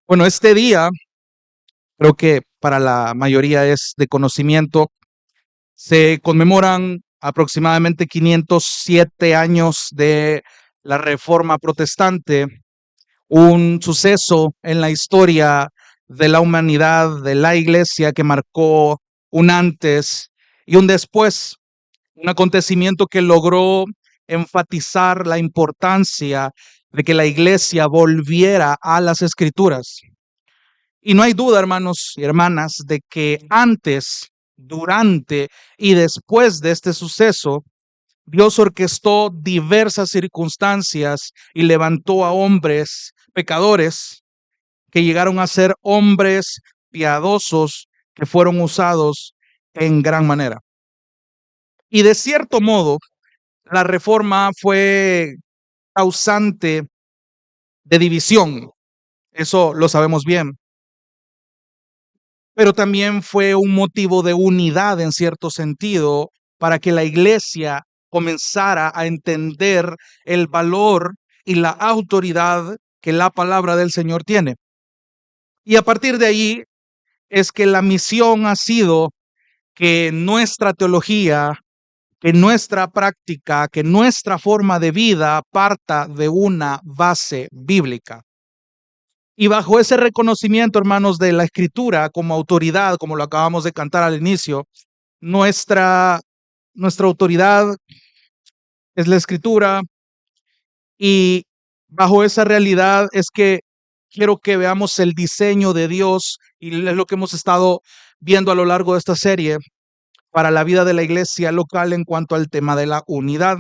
Bueno, este día creo que para la mayoría es de conocimiento. Se conmemoran aproximadamente 507 años de la Reforma Protestante, un suceso en la historia de la humanidad, de la Iglesia, que marcó un antes y un después, un acontecimiento que logró enfatizar la importancia de que la Iglesia volviera a las Escrituras. Y no hay duda, hermanos y hermanas, de que antes, durante y después de este suceso, Dios orquestó diversas circunstancias y levantó a hombres pecadores que llegaron a ser hombres piadosos que fueron usados en gran manera. Y de cierto modo, la reforma fue causante de división, eso lo sabemos bien, pero también fue un motivo de unidad en cierto sentido para que la iglesia comenzara a entender el valor y la autoridad que la palabra del Señor tiene. Y a partir de ahí es que la misión ha sido que nuestra teología, que nuestra práctica, que nuestra forma de vida parta de una base bíblica. Y bajo ese reconocimiento, hermanos, de la escritura como autoridad, como lo acabamos de cantar al inicio, nuestra, nuestra autoridad es la escritura, y bajo esa realidad es que quiero que veamos el diseño de Dios, y es lo que hemos estado viendo a lo largo de esta serie para la vida de la iglesia local en cuanto al tema de la unidad.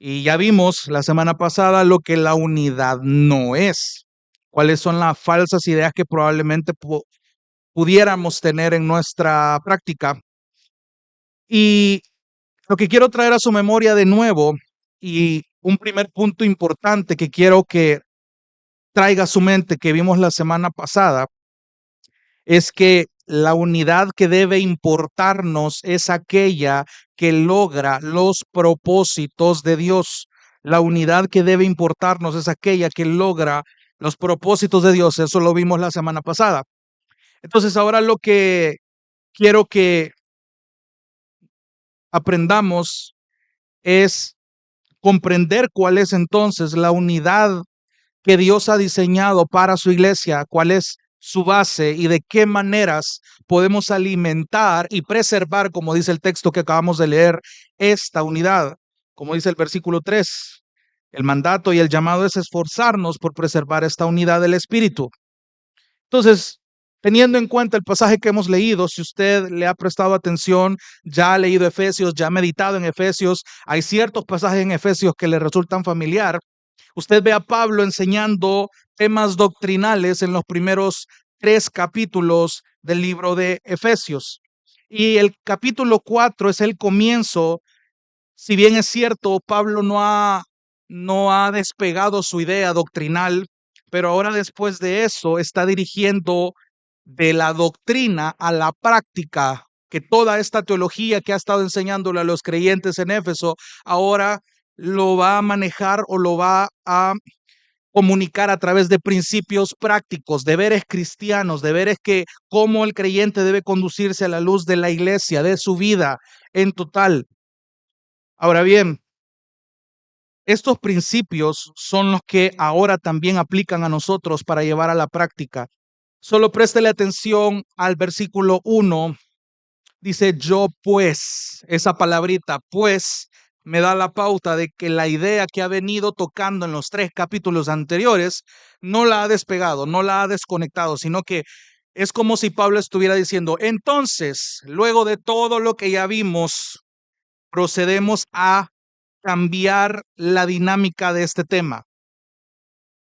Y ya vimos la semana pasada lo que la unidad no es, cuáles son las falsas ideas que probablemente pudiéramos tener en nuestra práctica. Y lo que quiero traer a su memoria de nuevo, y un primer punto importante que quiero que traiga a su mente que vimos la semana pasada, es que la unidad que debe importarnos es aquella que logra los propósitos de Dios. La unidad que debe importarnos es aquella que logra los propósitos de Dios. Eso lo vimos la semana pasada. Entonces, ahora lo que quiero que aprendamos es comprender cuál es entonces la unidad que Dios ha diseñado para su iglesia, cuál es su base y de qué maneras podemos alimentar y preservar, como dice el texto que acabamos de leer, esta unidad. Como dice el versículo 3, el mandato y el llamado es esforzarnos por preservar esta unidad del Espíritu. Entonces, teniendo en cuenta el pasaje que hemos leído, si usted le ha prestado atención, ya ha leído Efesios, ya ha meditado en Efesios, hay ciertos pasajes en Efesios que le resultan familiar. Usted ve a Pablo enseñando temas doctrinales en los primeros 3 capítulos del libro de Efesios. Y el capítulo 4 es el comienzo. Si bien es cierto, Pablo no ha despegado su idea doctrinal, pero ahora después de eso está dirigiendo de la doctrina a la práctica, que toda esta teología que ha estado enseñándole a los creyentes en Éfeso, ahora lo va a manejar o lo va a comunicar a través de principios prácticos, deberes cristianos, deberes que cómo el creyente debe conducirse a la luz de la iglesia, de su vida en total. Ahora bien, estos principios son los que ahora también aplican a nosotros para llevar a la práctica. Solo préstele atención al versículo 1. Dice yo pues, esa palabrita pues me da la pauta de que la idea que ha venido tocando en los 3 capítulos anteriores no la ha despegado, no la ha desconectado, sino que es como si Pablo estuviera diciendo, entonces, luego de todo lo que ya vimos, procedemos a cambiar la dinámica de este tema.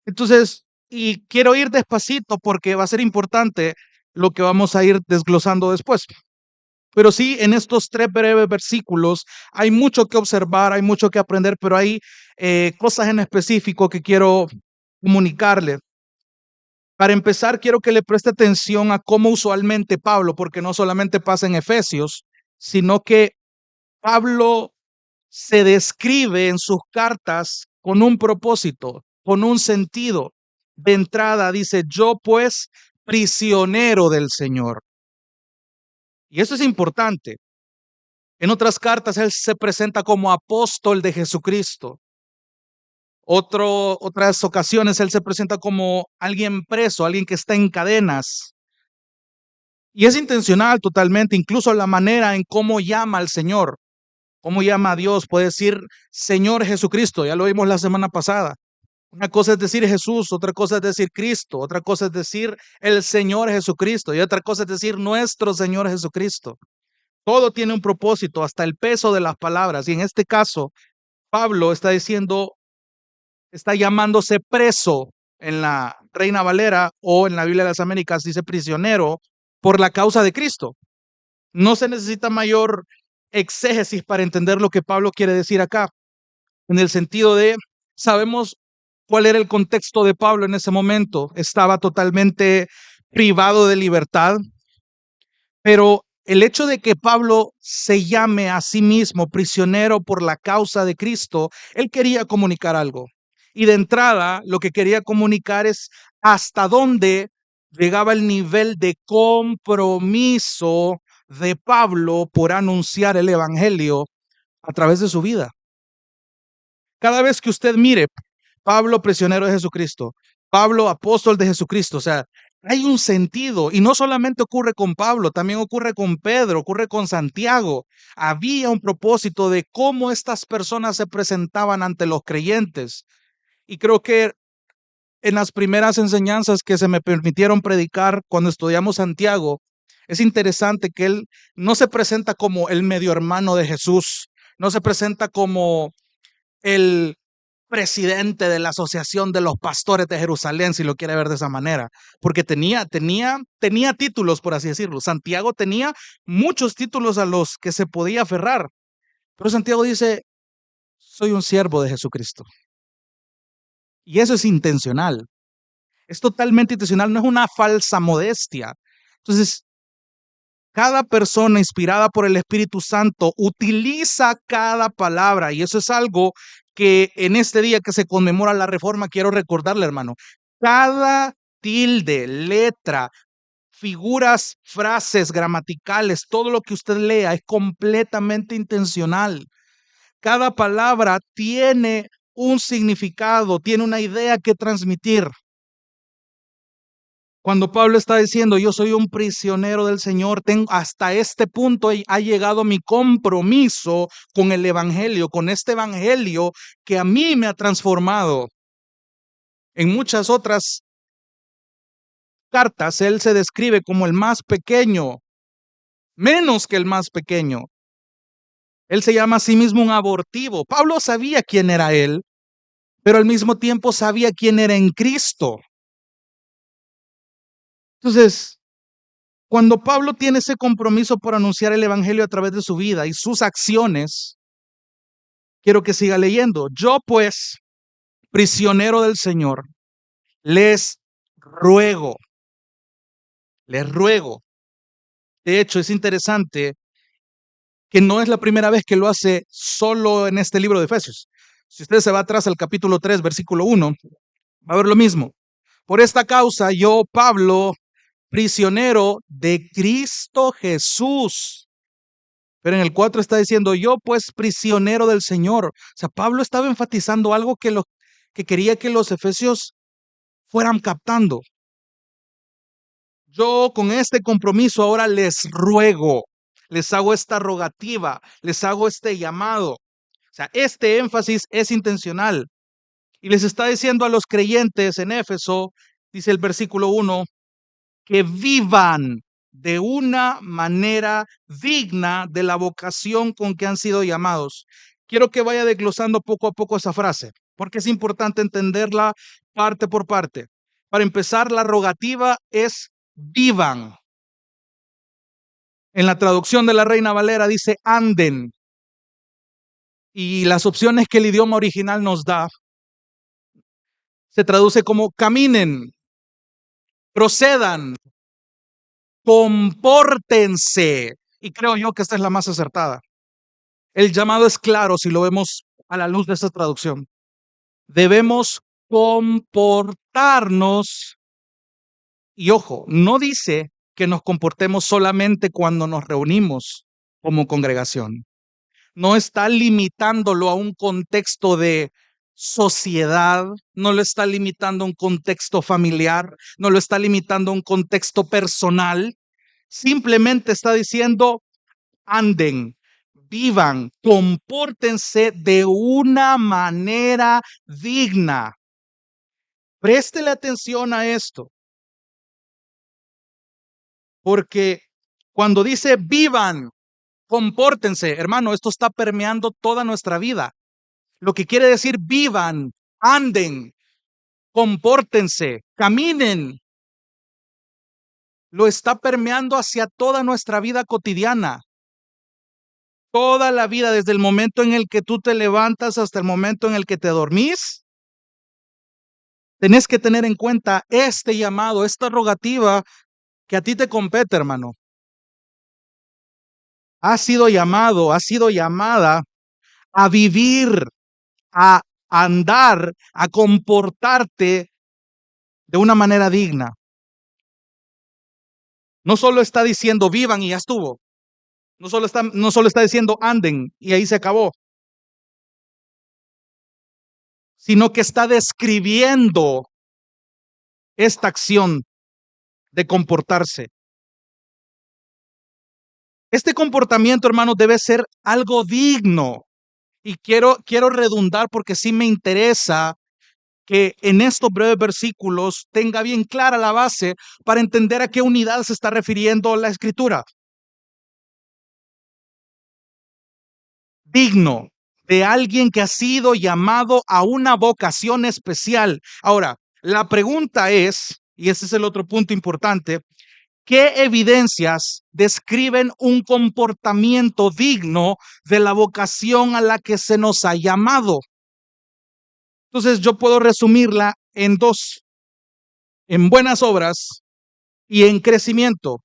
Entonces, y quiero ir despacito porque va a ser importante lo que vamos a ir desglosando después. Pero sí, en estos 3 breves versículos hay mucho que observar, hay mucho que aprender, pero hay cosas en específico que quiero comunicarle. Para empezar, quiero que le preste atención a cómo usualmente Pablo, porque no solamente pasa en Efesios, sino que Pablo se describe en sus cartas con un propósito, con un sentido. de entrada dice, yo pues prisionero del Señor. Y eso es importante. En otras cartas él se presenta como apóstol de Jesucristo. Otras ocasiones él se presenta como alguien preso, alguien que está en cadenas. Y es intencional totalmente, incluso la manera en cómo llama al Señor, cómo llama a Dios. Puede decir Señor Jesucristo, ya lo vimos la semana pasada. Una cosa es decir Jesús, otra cosa es decir Cristo, otra cosa es decir el Señor Jesucristo y otra cosa es decir nuestro Señor Jesucristo. Todo tiene un propósito, hasta el peso de las palabras. Y en este caso, Pablo está diciendo, está llamándose preso en la Reina Valera o en la Biblia de las Américas, dice prisionero por la causa de Cristo. No se necesita mayor exégesis para entender lo que Pablo quiere decir acá, en el sentido de, sabemos cuál era el contexto de Pablo en ese momento. Estaba totalmente privado de libertad, pero el hecho de que Pablo se llame a sí mismo prisionero por la causa de Cristo, él quería comunicar algo. Y de entrada, lo que quería comunicar es hasta dónde llegaba el nivel de compromiso de Pablo por anunciar el evangelio a través de su vida. Cada vez que usted mire, Pablo prisionero de Jesucristo, Pablo apóstol de Jesucristo, o sea, hay un sentido y no solamente ocurre con Pablo, también ocurre con Pedro, ocurre con Santiago. Había un propósito de cómo estas personas se presentaban ante los creyentes. Y creo que en las primeras enseñanzas que se me permitieron predicar cuando estudiamos Santiago, es interesante que él no se presenta como el medio hermano de Jesús, no se presenta como el presidente de la Asociación de los Pastores de Jerusalén, si lo quiere ver de esa manera, porque tenía títulos, por así decirlo. Santiago tenía muchos títulos a los que se podía aferrar, pero Santiago dice, soy un siervo de Jesucristo. Y eso es intencional, es totalmente intencional, no es una falsa modestia. Entonces, cada persona inspirada por el Espíritu Santo utiliza cada palabra y eso es algo que en este día que se conmemora la Reforma quiero recordarle, hermano. Cada tilde, letra, figuras, frases gramaticales, todo lo que usted lea es completamente intencional. Cada palabra tiene un significado, tiene una idea que transmitir. Cuando Pablo está diciendo, yo soy un prisionero del Señor, hasta este punto ha llegado mi compromiso con el Evangelio, con este Evangelio que a mí me ha transformado. En muchas otras cartas, él se describe como el más pequeño, menos que el más pequeño. Él se llama a sí mismo un abortivo. Pablo sabía quién era él, pero al mismo tiempo sabía quién era en Cristo. Entonces, cuando Pablo tiene ese compromiso por anunciar el evangelio a través de su vida y sus acciones, quiero que siga leyendo. Yo pues, prisionero del Señor, les ruego, les ruego. De hecho, es interesante que no es la primera vez que lo hace solo en este libro de Efesios. Si usted se va atrás al capítulo 3, versículo 1, va a ver lo mismo. Por esta causa, yo, Pablo, prisionero de Cristo Jesús. Pero en el 4 está diciendo, yo pues prisionero del Señor. O sea, Pablo estaba enfatizando algo que quería que los efesios fueran captando. Yo con este compromiso ahora les ruego, les hago esta rogativa, les hago este llamado. O sea, este énfasis es intencional. Y les está diciendo a los creyentes en Éfeso, dice el versículo 1, que vivan de una manera digna de la vocación con que han sido llamados. Quiero que vaya desglosando poco a poco esa frase, porque es importante entenderla parte por parte. Para empezar, la rogativa es vivan. En la traducción de la Reina Valera dice anden. Y las opciones que el idioma original nos da se traduce como caminen, procedan, compórtense. Y creo yo que esta es la más acertada. El llamado es claro si lo vemos a la luz de esta traducción. Debemos comportarnos. Y ojo, no dice que nos comportemos solamente cuando nos reunimos como congregación. No está limitándolo a un contexto de sociedad, no lo está limitando a un contexto familiar, no lo está limitando a un contexto personal. Simplemente está diciendo, anden, vivan, compórtense de una manera digna. Préstele atención a esto, porque cuando dice vivan, compórtense, hermano, esto está permeando toda nuestra vida. Lo que quiere decir vivan, anden, compórtense, caminen, lo está permeando hacia toda nuestra vida cotidiana. Toda la vida, desde el momento en el que tú te levantas hasta el momento en el que te dormís, tenés que tener en cuenta este llamado, esta rogativa que a ti te compete, hermano. Has sido llamado, has sido llamada a vivir, a andar, a comportarte de una manera digna. No solo está diciendo vivan y ya estuvo. No solo está diciendo anden y ahí se acabó, sino que está describiendo esta acción de comportarse. Este comportamiento, hermano, debe ser algo digno. Y quiero redundar porque sí me interesa que en estos breves versículos tenga bien clara la base para entender a qué unidad se está refiriendo la Escritura. Digno de alguien que ha sido llamado a una vocación especial. Ahora, la pregunta es, y ese es el otro punto importante, ¿qué evidencias describen un comportamiento digno de la vocación a la que se nos ha llamado? Entonces yo puedo resumirla en dos, en buenas obras y en crecimiento.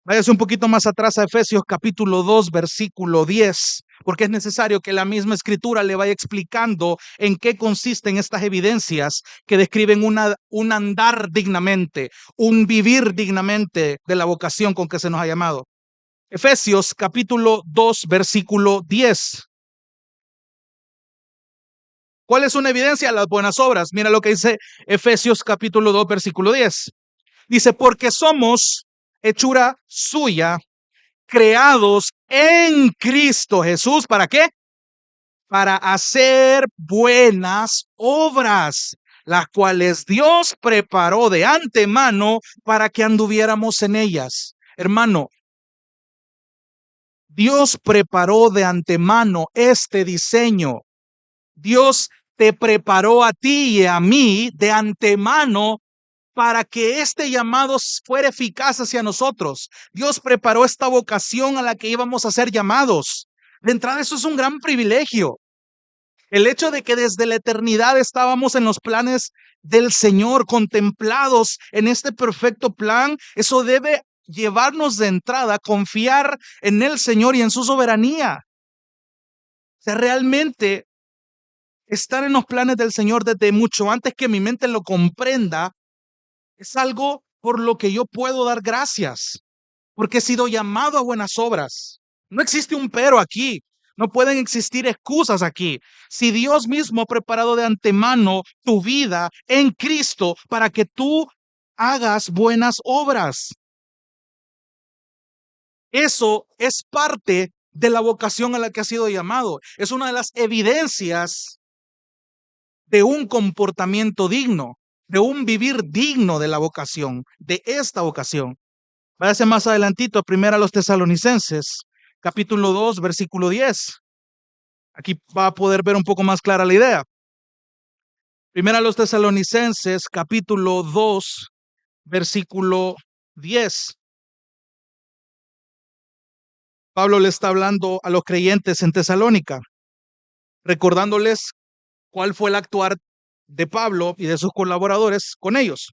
Váyase un poquito más atrás a Efesios capítulo 2, versículo 10, porque es necesario que la misma escritura le vaya explicando en qué consisten estas evidencias que describen un andar dignamente, un vivir dignamente de la vocación con que se nos ha llamado. Efesios capítulo 2, versículo 10. ¿Cuál es una evidencia? Las buenas obras. Mira lo que dice Efesios capítulo 2, versículo 10. Dice, porque somos hechura suya, creados en Cristo Jesús. ¿Para qué? Para hacer buenas obras, las cuales Dios preparó de antemano para que anduviéramos en ellas. Hermano, Dios preparó de antemano este diseño. Dios te preparó a ti y a mí de antemano para que este llamado fuera eficaz hacia nosotros. Dios preparó esta vocación a la que íbamos a ser llamados. De entrada, eso es un gran privilegio. El hecho de que desde la eternidad estábamos en los planes del Señor, contemplados en este perfecto plan, eso debe llevarnos de entrada a confiar en el Señor y en su soberanía. O sea, realmente estar en los planes del Señor desde mucho antes que mi mente lo comprenda es algo por lo que yo puedo dar gracias, porque he sido llamado a buenas obras. No existe un pero aquí, no pueden existir excusas aquí. Si Dios mismo ha preparado de antemano tu vida en Cristo para que tú hagas buenas obras, eso es parte de la vocación a la que has sido llamado. Es una de las evidencias de un comportamiento digno, de un vivir digno de la vocación, de esta vocación. Váyase más adelantito, primero a los Tesalonicenses, capítulo 2, versículo 10. Aquí va a poder ver un poco más clara la idea. Primero a los Tesalonicenses, capítulo 2, versículo 10. Pablo le está hablando a los creyentes en Tesalónica, recordándoles cuál fue el actuar de Pablo y de sus colaboradores con ellos.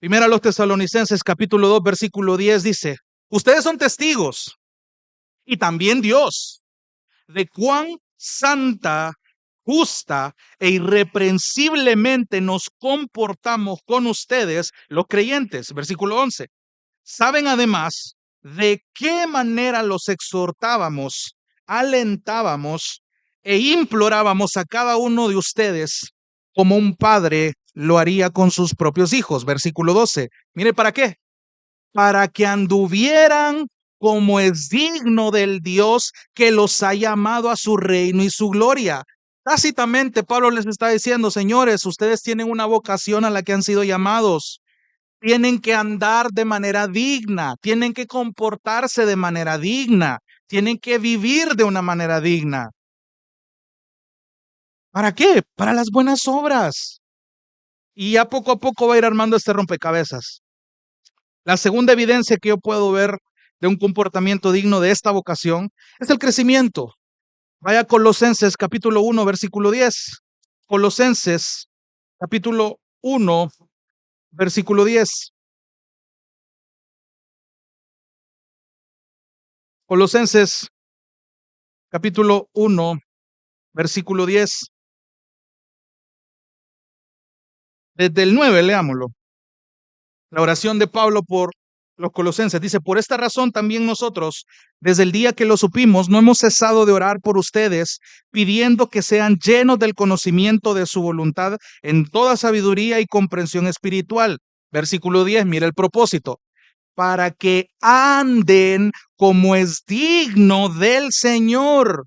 Primero a los Tesalonicenses, capítulo 2, versículo 10 dice, ustedes son testigos y también Dios de cuán santa justa e irreprensiblemente nos comportamos con ustedes, los creyentes. Versículo 11. Saben además de qué manera los exhortábamos, alentábamos e implorábamos a cada uno de ustedes como un padre lo haría con sus propios hijos. Versículo 12. Mire, ¿para qué? Para que anduvieran como es digno del Dios que los ha llamado a su reino y su gloria. Tácitamente, Pablo les está diciendo, señores, ustedes tienen una vocación a la que han sido llamados. Tienen que andar de manera digna, tienen que comportarse de manera digna, tienen que vivir de una manera digna. ¿Para qué? Para las buenas obras. Y ya poco a poco va a ir armando este rompecabezas. La segunda evidencia que yo puedo ver de un comportamiento digno de esta vocación es el crecimiento. Vaya a Colosenses capítulo 1, versículo 10. Colosenses capítulo 1, versículo 10. Colosenses capítulo 1, versículo 10. Desde el 9, leámoslo. La oración de Pablo por los colosenses dice, por esta razón también nosotros, desde el día que lo supimos, no hemos cesado de orar por ustedes, pidiendo que sean llenos del conocimiento de su voluntad en toda sabiduría y comprensión espiritual. Versículo 10, mira el propósito, para que anden como es digno del Señor.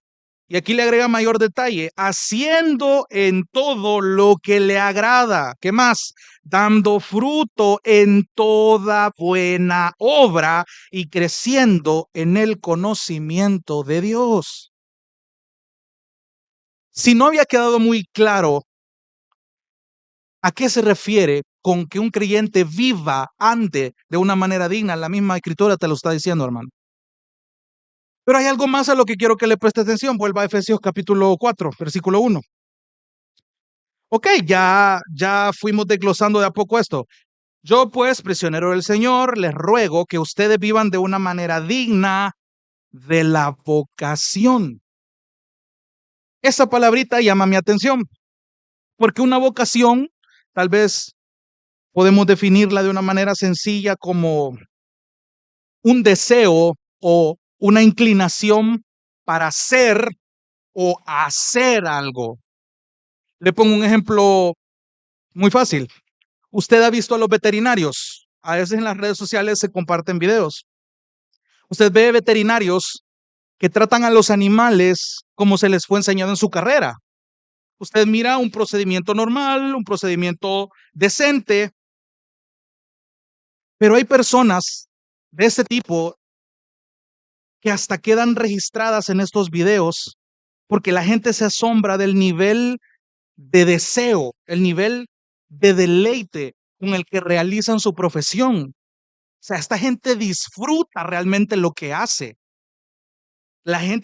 Y aquí le agrega mayor detalle, haciendo en todo lo que le agrada. ¿Qué más? Dando fruto en toda buena obra y creciendo en el conocimiento de Dios. Si no había quedado muy claro a qué se refiere con que un creyente viva, ande de una manera digna, la misma escritura te lo está diciendo, hermano. Pero hay algo más a lo que quiero que le preste atención. Vuelva a Efesios capítulo 4, versículo 1. Ok, ya fuimos desglosando de a poco esto. Yo pues, prisionero del Señor, les ruego que ustedes vivan de una manera digna de la vocación. Esa palabrita llama mi atención, porque una vocación, tal vez podemos definirla de una manera sencilla como un deseo o una inclinación para ser o hacer algo. Le pongo un ejemplo muy fácil. Usted ha visto a los veterinarios. A veces en las redes sociales se comparten videos. Usted ve veterinarios que tratan a los animales como se les fue enseñado en su carrera. Usted mira un procedimiento normal, un procedimiento decente, pero hay personas de ese tipo que hasta quedan registradas en estos videos porque la gente se asombra del nivel de deseo, el nivel de deleite con el que realizan su profesión. O sea, esta gente disfruta realmente lo que hace.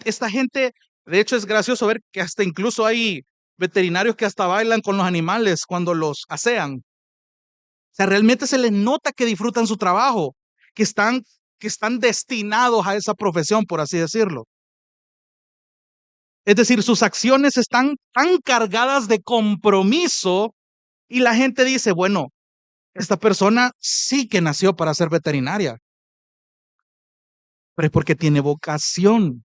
Esta gente, de hecho es gracioso ver que hasta incluso hay veterinarios que hasta bailan con los animales cuando los asean. O sea, realmente se les nota que disfrutan su trabajo, que están destinados a esa profesión, por así decirlo. Es decir, sus acciones están tan cargadas de compromiso y la gente dice, bueno, esta persona sí que nació para ser veterinaria, pero es porque tiene vocación.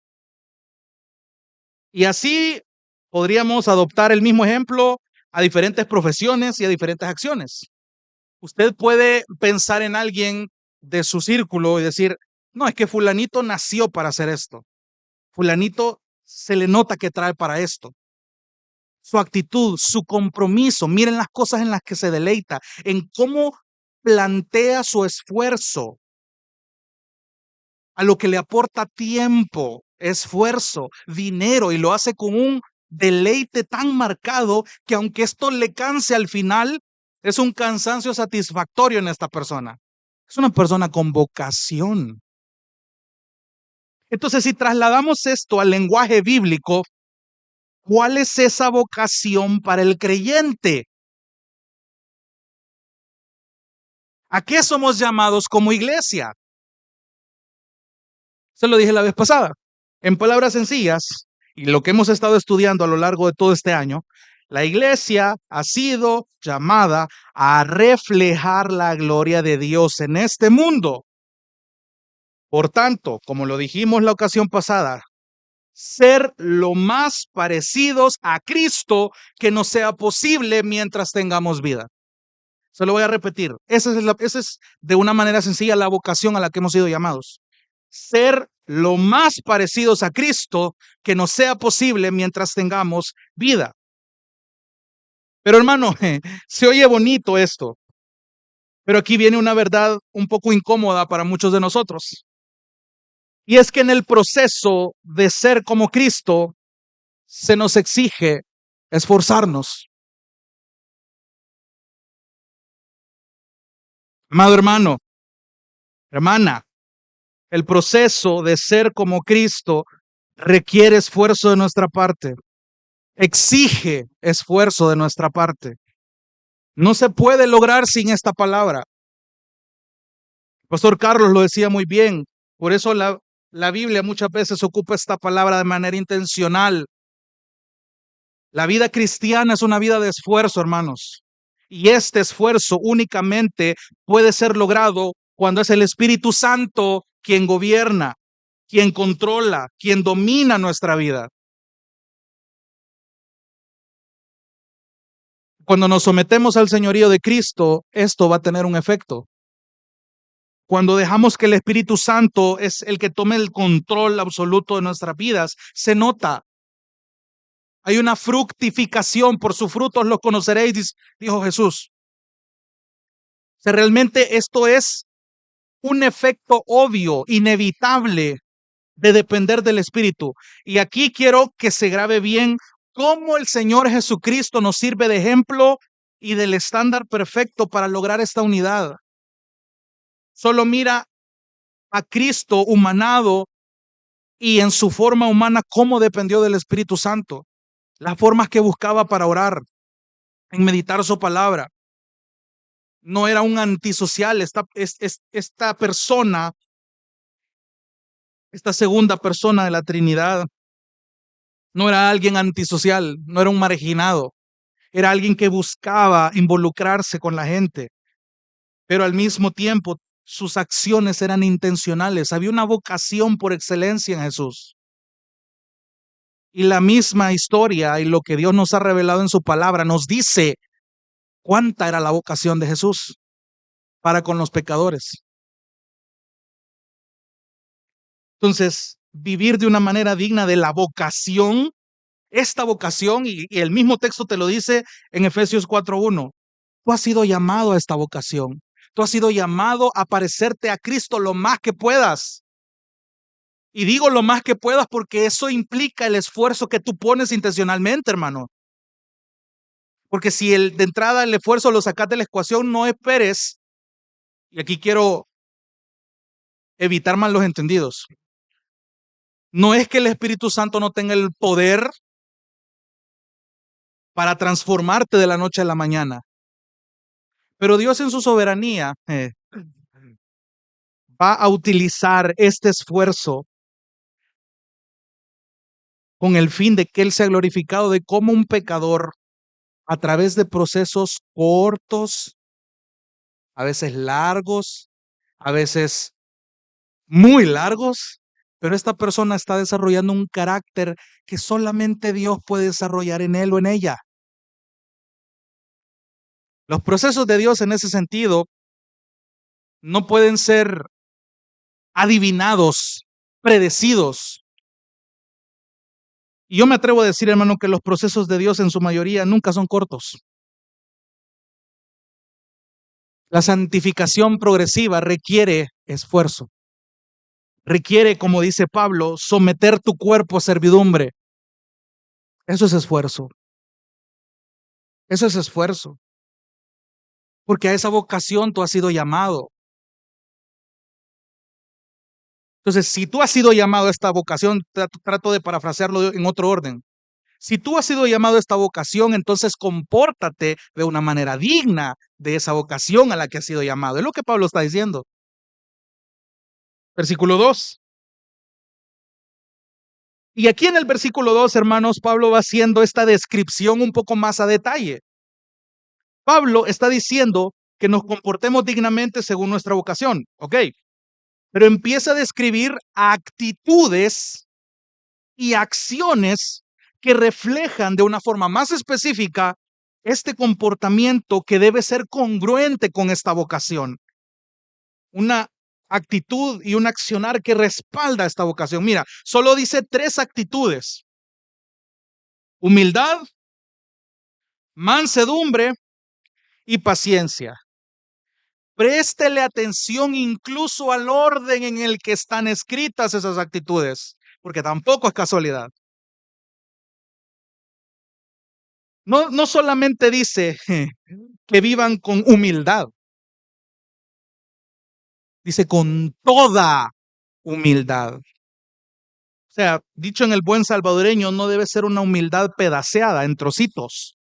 Y así podríamos adoptar el mismo ejemplo a diferentes profesiones y a diferentes acciones. Usted puede pensar en alguien de su círculo y decir, no, es que fulanito nació para hacer esto. Fulanito se le nota que trae para esto. Su actitud, su compromiso, miren las cosas en las que se deleita, en cómo plantea su esfuerzo, a lo que le aporta tiempo, esfuerzo, dinero y lo hace con un deleite tan marcado que aunque esto le canse al final, es un cansancio satisfactorio en esta persona. Es una persona con vocación. Entonces, si trasladamos esto al lenguaje bíblico, ¿cuál es esa vocación para el creyente? ¿A qué somos llamados como iglesia? Se lo dije la vez pasada. En palabras sencillas, y lo que hemos estado estudiando a lo largo de todo este año, la iglesia ha sido llamada a reflejar la gloria de Dios en este mundo. Por tanto, como lo dijimos la ocasión pasada, ser lo más parecidos a Cristo que nos sea posible mientras tengamos vida. Se lo voy a repetir. Esa es de una manera sencilla la vocación a la que hemos sido llamados. Ser lo más parecidos a Cristo que nos sea posible mientras tengamos vida. Pero hermano, se oye bonito esto, pero aquí viene una verdad un poco incómoda para muchos de nosotros. Y es que en el proceso de ser como Cristo se nos exige esforzarnos. Amado hermano, hermana, el proceso de ser como Cristo requiere esfuerzo de nuestra parte, exige esfuerzo de nuestra parte. No se puede lograr sin esta palabra. Pastor Carlos lo decía muy bien, por eso la Biblia muchas veces ocupa esta palabra de manera intencional. La vida cristiana es una vida de esfuerzo, hermanos. Y este esfuerzo únicamente puede ser logrado cuando es el Espíritu Santo quien gobierna, quien controla, quien domina nuestra vida. Cuando nos sometemos al señorío de Cristo, esto va a tener un efecto. Cuando dejamos que el Espíritu Santo es el que tome el control absoluto de nuestras vidas, se nota. Hay una fructificación, por sus frutos los conoceréis, dijo Jesús. O sea, realmente esto es un efecto obvio, inevitable de depender del Espíritu. Y aquí quiero que se grabe bien cómo el Señor Jesucristo nos sirve de ejemplo y del estándar perfecto para lograr esta unidad. Solo mira a Cristo humanado y en su forma humana cómo dependió del Espíritu Santo, las formas que buscaba para orar, en meditar su palabra. No era un antisocial, esta persona, esta segunda persona de la Trinidad, no era alguien antisocial, no era un marginado, era alguien que buscaba involucrarse con la gente, pero al mismo tiempo sus acciones eran intencionales. Había una vocación por excelencia en Jesús. Y la misma historia y lo que Dios nos ha revelado en su palabra nos dice cuánta era la vocación de Jesús para con los pecadores. Entonces, vivir de una manera digna de la vocación, esta vocación, y el mismo texto te lo dice en Efesios 4:1. Tú has sido llamado a esta vocación. Tú has sido llamado a parecerte a Cristo lo más que puedas. Y digo lo más que puedas porque eso implica el esfuerzo que tú pones intencionalmente, hermano. Porque si de entrada el esfuerzo lo sacas de la ecuación, no esperes, y aquí quiero evitar malos entendidos. No es que el Espíritu Santo no tenga el poder para transformarte de la noche a la mañana, pero Dios en su soberanía va a utilizar este esfuerzo con el fin de que Él sea glorificado, de cómo un pecador, a través de procesos cortos, a veces largos, a veces muy largos, pero esta persona está desarrollando un carácter que solamente Dios puede desarrollar en él o en ella. Los procesos de Dios en ese sentido no pueden ser adivinados, predecidos. Y yo me atrevo a decir, hermano, que los procesos de Dios en su mayoría nunca son cortos. La santificación progresiva requiere esfuerzo. Requiere, como dice Pablo, someter tu cuerpo a servidumbre. Eso es esfuerzo. Eso es esfuerzo. Porque a esa vocación tú has sido llamado. Entonces, si tú has sido llamado a esta vocación, trato de parafrasearlo en otro orden. Si tú has sido llamado a esta vocación, entonces compórtate de una manera digna de esa vocación a la que has sido llamado. Es lo que Pablo está diciendo. Versículo 2. Y aquí en el versículo 2, hermanos, Pablo va haciendo esta descripción un poco más a detalle. Pablo está diciendo que nos comportemos dignamente según nuestra vocación, ¿ok? Pero empieza a describir actitudes y acciones que reflejan de una forma más específica este comportamiento que debe ser congruente con esta vocación. Una actitud y un accionar que respalda esta vocación. Mira, solo dice 3 actitudes: humildad, mansedumbre y paciencia. Préstele atención incluso al orden en el que están escritas esas actitudes, porque tampoco es casualidad. No solamente dice que vivan con humildad, dice con toda humildad. O sea, dicho en el buen salvadoreño, no debe ser una humildad pedaceada en trocitos.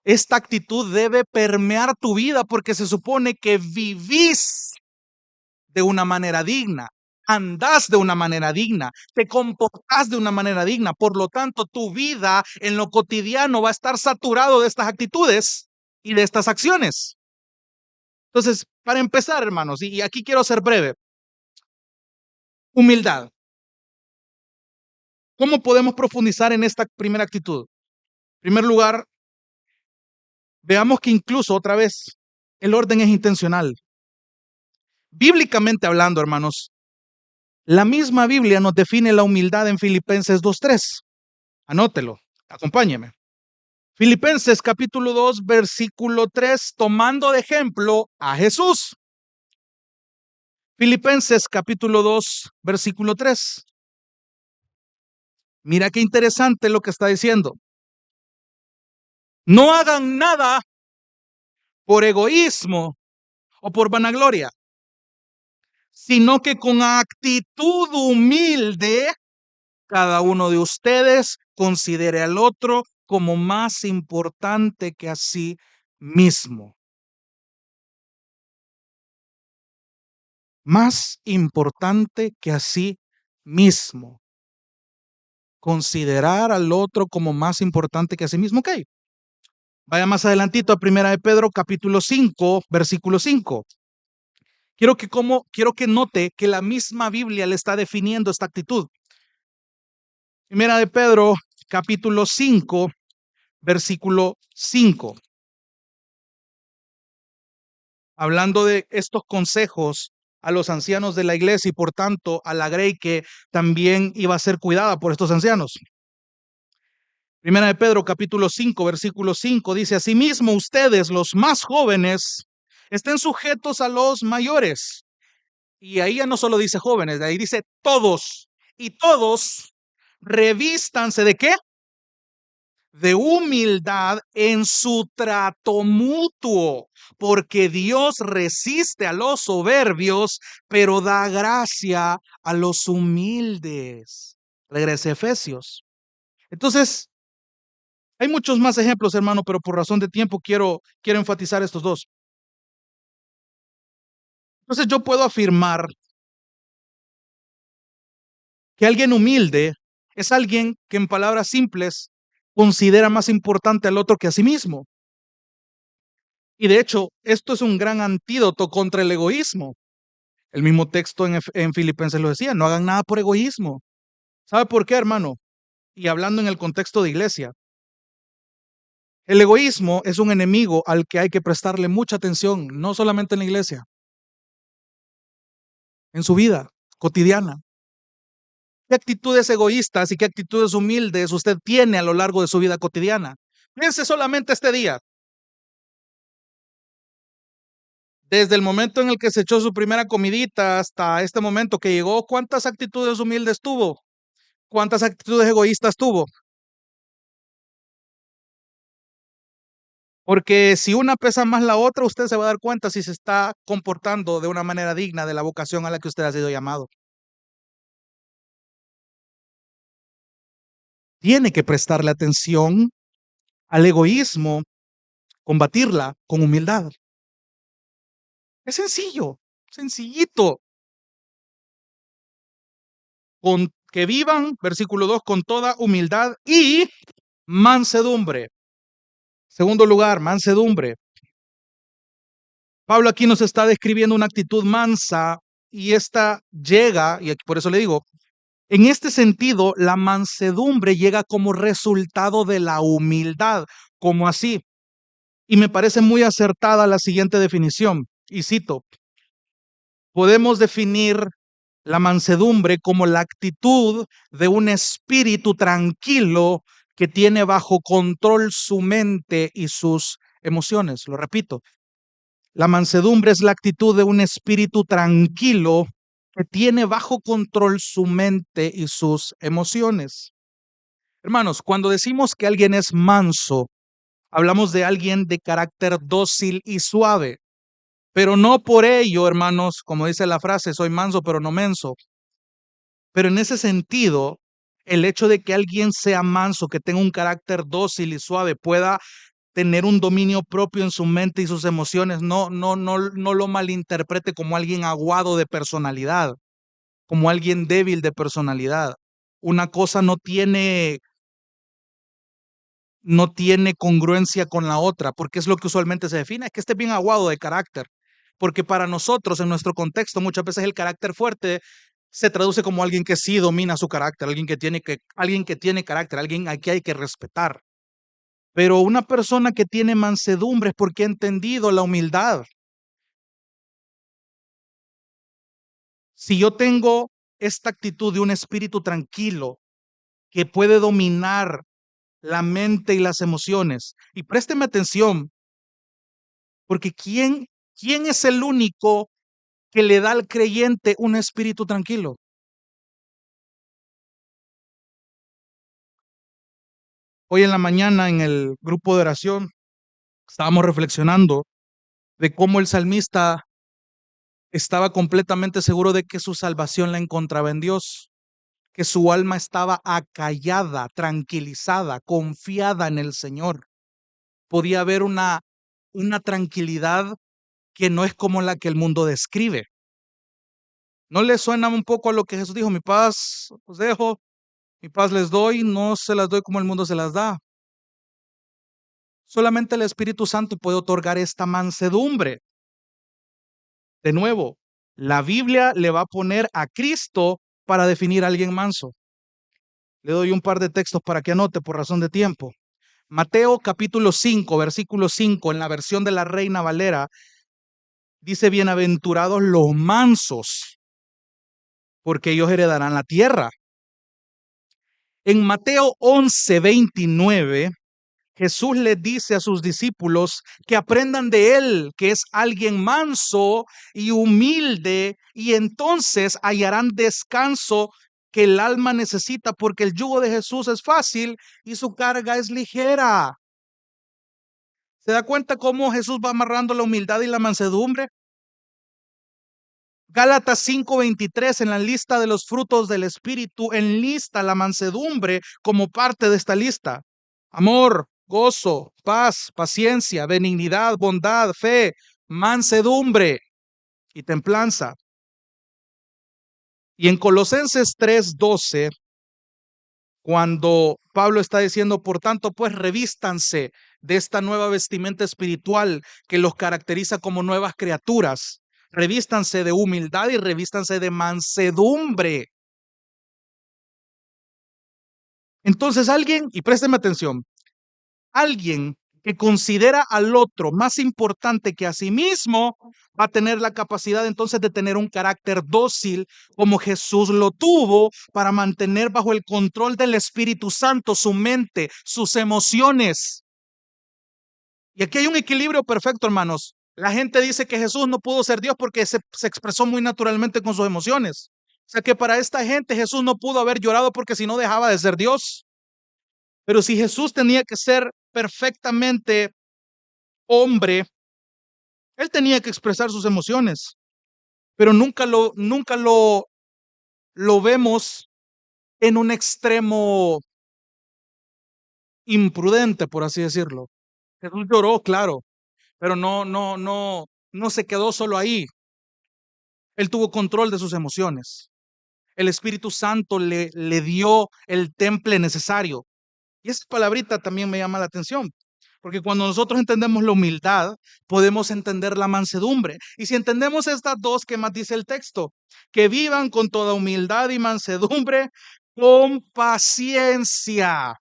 Esta actitud debe permear tu vida porque se supone que vivís de una manera digna, andás de una manera digna, te comportás de una manera digna. Por lo tanto, tu vida en lo cotidiano va a estar saturado de estas actitudes y de estas acciones. Entonces, para empezar, hermanos, y aquí quiero ser breve, humildad. ¿Cómo podemos profundizar en esta primera actitud? En primer lugar, veamos que incluso otra vez el orden es intencional. Bíblicamente hablando, hermanos, la misma Biblia nos define la humildad en Filipenses 2:3. Anótelo, acompáñeme. Filipenses capítulo 2, versículo 3, tomando de ejemplo a Jesús. Filipenses capítulo 2, versículo 3. Mira qué interesante lo que está diciendo. No hagan nada por egoísmo o por vanagloria, sino que con actitud humilde cada uno de ustedes considere al otro como más importante que a sí mismo. Más importante que a sí mismo. Considerar al otro como más importante que a sí mismo. Ok. Vaya más adelantito a Primera de Pedro, capítulo 5, versículo 5. Quiero que note que la misma Biblia le está definiendo esta actitud. Primera de Pedro, capítulo 5, versículo 5. Hablando de estos consejos a los ancianos de la iglesia y por tanto a la grey que también iba a ser cuidada por estos ancianos. Primera de Pedro capítulo 5, versículo 5 dice: asimismo ustedes, los más jóvenes, estén sujetos a los mayores. Y ahí ya no solo dice jóvenes, de ahí dice todos. Y todos revístanse ¿de qué? De humildad en su trato mutuo, porque Dios resiste a los soberbios, pero da gracia a los humildes. Regrese a Efesios. Entonces, hay muchos más ejemplos, hermano, pero por razón de tiempo quiero enfatizar estos dos. Entonces, yo puedo afirmar que alguien humilde es alguien que, en palabras simples, considera más importante al otro que a sí mismo. Y de hecho, esto es un gran antídoto contra el egoísmo. El mismo texto en Filipenses lo decía: no hagan nada por egoísmo. ¿Sabe por qué, hermano? Y hablando en el contexto de iglesia, el egoísmo es un enemigo al que hay que prestarle mucha atención, no solamente en la iglesia, en su vida cotidiana. ¿Qué actitudes egoístas y qué actitudes humildes usted tiene a lo largo de su vida cotidiana? Piense solamente este día, desde el momento en el que se echó su primera comidita hasta este momento que llegó, ¿cuántas actitudes humildes tuvo? ¿Cuántas actitudes egoístas tuvo? Porque si una pesa más la otra, usted se va a dar cuenta si se está comportando de una manera digna de la vocación a la que usted ha sido llamado. Tiene que prestarle atención al egoísmo, combatirla con humildad. Es sencillo, sencillito. Con que vivan, versículo 2, con toda humildad y mansedumbre. Segundo lugar, mansedumbre. Pablo aquí nos está describiendo una actitud mansa y esta llega, y por eso le digo, en este sentido, la mansedumbre llega como resultado de la humildad, como así. Y me parece muy acertada la siguiente definición, y cito, podemos definir la mansedumbre como la actitud de un espíritu tranquilo que tiene bajo control su mente y sus emociones. Lo repito, la mansedumbre es la actitud de un espíritu tranquilo que tiene bajo control su mente y sus emociones. Hermanos, cuando decimos que alguien es manso, hablamos de alguien de carácter dócil y suave, pero no por ello, hermanos, como dice la frase, soy manso pero no menso. Pero en ese sentido, el hecho de que alguien sea manso, que tenga un carácter dócil y suave, pueda tener un dominio propio en su mente y sus emociones, no lo malinterprete como alguien aguado de personalidad, como alguien débil de personalidad. Una cosa no tiene congruencia con la otra, porque es lo que usualmente se define, es que esté bien aguado de carácter, porque para nosotros, en nuestro contexto, muchas veces el carácter fuerte se traduce como alguien que sí domina su carácter, alguien que tiene carácter, alguien a que hay que respetar. Pero una persona que tiene mansedumbre es porque ha entendido la humildad. Si yo tengo esta actitud de un espíritu tranquilo que puede dominar la mente y las emociones, y présteme atención, porque ¿quién es el único que le da al creyente un espíritu tranquilo? Hoy en la mañana en el grupo de oración estábamos reflexionando de cómo el salmista estaba completamente seguro de que su salvación la encontraba en Dios, que su alma estaba acallada, tranquilizada, confiada en el Señor. Podía haber una tranquilidad que no es como la que el mundo describe. ¿No le suena un poco a lo que Jesús dijo? Mi paz os dejo, mi paz les doy, no se las doy como el mundo se las da. Solamente el Espíritu Santo puede otorgar esta mansedumbre. De nuevo, la Biblia le va a poner a Cristo para definir a alguien manso. Le doy un par de textos para que anote por razón de tiempo. Mateo capítulo 5, versículo 5, en la versión de la Reina Valera, dice, bienaventurados los mansos, porque ellos heredarán la tierra. En Mateo 11:29, Jesús les dice a sus discípulos que aprendan de él, que es alguien manso y humilde, y entonces hallarán descanso que el alma necesita, porque el yugo de Jesús es fácil y su carga es ligera. ¿Se da cuenta cómo Jesús va amarrando la humildad y la mansedumbre? Gálatas 5:23, en la lista de los frutos del Espíritu, enlista la mansedumbre como parte de esta lista. Amor, gozo, paz, paciencia, benignidad, bondad, fe, mansedumbre y templanza. Y en Colosenses 3:12, cuando Pablo está diciendo, por tanto, pues revístanse de esta nueva vestimenta espiritual que los caracteriza como nuevas criaturas. Revístanse de humildad y revístanse de mansedumbre. Entonces alguien, y présteme atención, alguien que considera al otro más importante que a sí mismo, va a tener la capacidad entonces de tener un carácter dócil como Jesús lo tuvo para mantener bajo el control del Espíritu Santo su mente, sus emociones. Y aquí hay un equilibrio perfecto, hermanos. La gente dice que Jesús no pudo ser Dios porque se expresó muy naturalmente con sus emociones. O sea que para esta gente Jesús no pudo haber llorado porque si no dejaba de ser Dios. Pero si Jesús tenía que ser perfectamente hombre, él tenía que expresar sus emociones, pero nunca lo vemos en un extremo imprudente, por así decirlo. Jesús lloró, claro, pero no se quedó solo ahí. Él tuvo control de sus emociones. el Espíritu Santo le dio el temple necesario. Y esa palabrita también me llama la atención, porque cuando nosotros entendemos la humildad, podemos entender la mansedumbre. Y si entendemos estas dos, ¿qué más dice el texto? Que vivan con toda humildad y mansedumbre, con paciencia.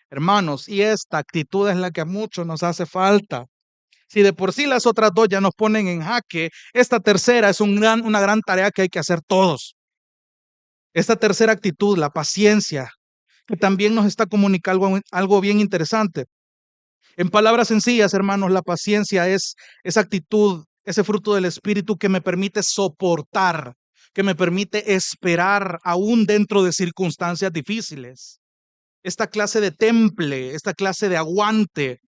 Hermanos, y esta actitud es la que a muchos nos hace falta. Si de por sí las otras dos ya nos ponen en jaque, esta tercera es una gran tarea que hay que hacer todos. Esta tercera actitud, la paciencia, que también nos está comunicando algo bien interesante. En palabras sencillas, hermanos, la paciencia es esa actitud, ese fruto del Espíritu que me permite soportar, que me permite esperar aún dentro de circunstancias difíciles. Esta clase de temple, esta clase de aguante,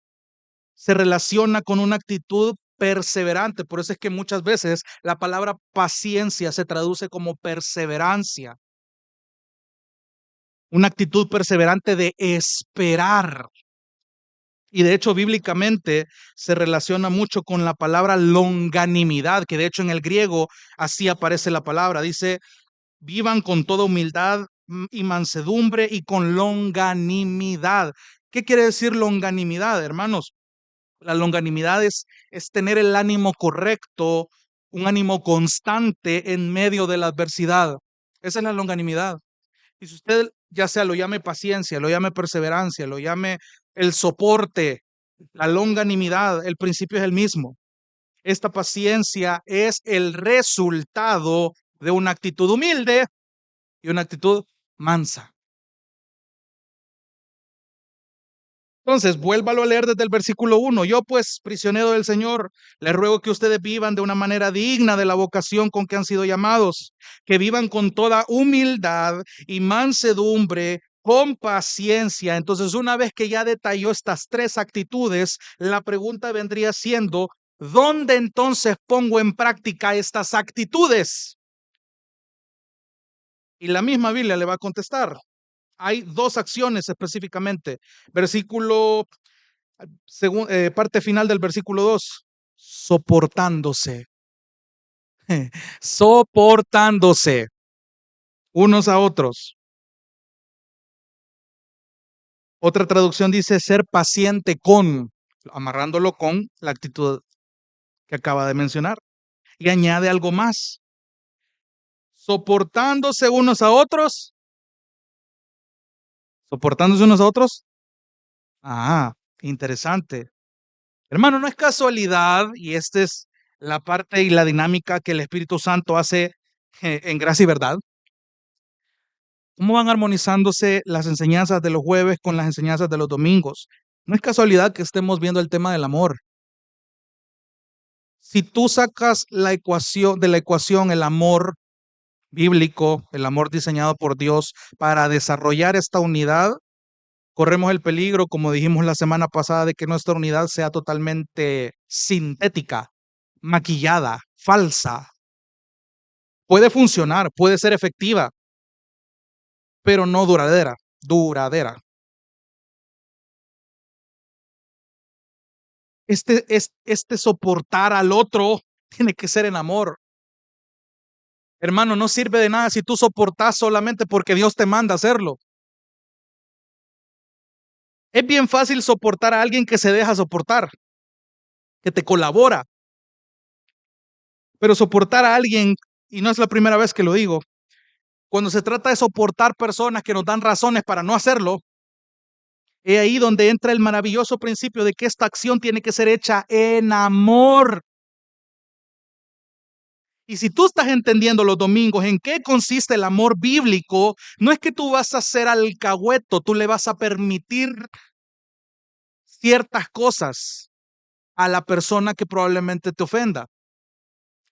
se relaciona con una actitud perseverante. Por eso es que muchas veces la palabra paciencia se traduce como perseverancia. Una actitud perseverante de esperar. Y de hecho, bíblicamente se relaciona mucho con la palabra longanimidad, que de hecho en el griego así aparece la palabra. Dice, vivan con toda humildad y mansedumbre y con longanimidad. ¿Qué quiere decir longanimidad, hermanos? La longanimidad es tener el ánimo correcto, un ánimo constante en medio de la adversidad. Esa es la longanimidad. Y si usted ya sea lo llame paciencia, lo llame perseverancia, lo llame el soporte, la longanimidad, el principio es el mismo. Esta paciencia es el resultado de una actitud humilde y una actitud mansa. Entonces, vuélvalo a leer desde el versículo 1. Yo pues, prisionero del Señor, les ruego que ustedes vivan de una manera digna de la vocación con que han sido llamados, que vivan con toda humildad y mansedumbre, con paciencia. Entonces, una vez que ya detalló estas tres actitudes, la pregunta vendría siendo, ¿dónde entonces pongo en práctica estas actitudes? Y la misma Biblia le va a contestar. Hay dos acciones específicamente. Versículo parte final del versículo 2, soportándose, soportándose unos a otros. Otra traducción dice ser paciente con, amarrándolo con la actitud que acaba de mencionar. Y añade algo más, soportándose unos a otros, soportándose unos a otros. Ah, interesante. Hermano, no es casualidad, y esta es la parte y la dinámica que el Espíritu Santo hace en gracia y verdad. ¿Cómo van armonizándose las enseñanzas de los jueves con las enseñanzas de los domingos? No es casualidad que estemos viendo el tema del amor. Si tú sacas de la ecuación el amor bíblico, el amor diseñado por Dios para desarrollar esta unidad, corremos el peligro, como dijimos la semana pasada, de que nuestra unidad sea totalmente sintética, maquillada, falsa. Puede funcionar, puede ser efectiva, pero no duradera, duradera. Este soportar al otro tiene que ser en amor. Hermano, no sirve de nada si tú soportas solamente porque Dios te manda a hacerlo. Es bien fácil soportar a alguien que se deja soportar, que te colabora, pero soportar a alguien, y no es la primera vez que lo digo, cuando se trata de soportar personas que nos dan razones para no hacerlo, es ahí donde entra el maravilloso principio de que esta acción tiene que ser hecha en amor. Y si tú estás entendiendo los domingos en qué consiste el amor bíblico, no es que tú vas a ser alcahueto, tú le vas a permitir ciertas cosas a la persona que probablemente te ofenda.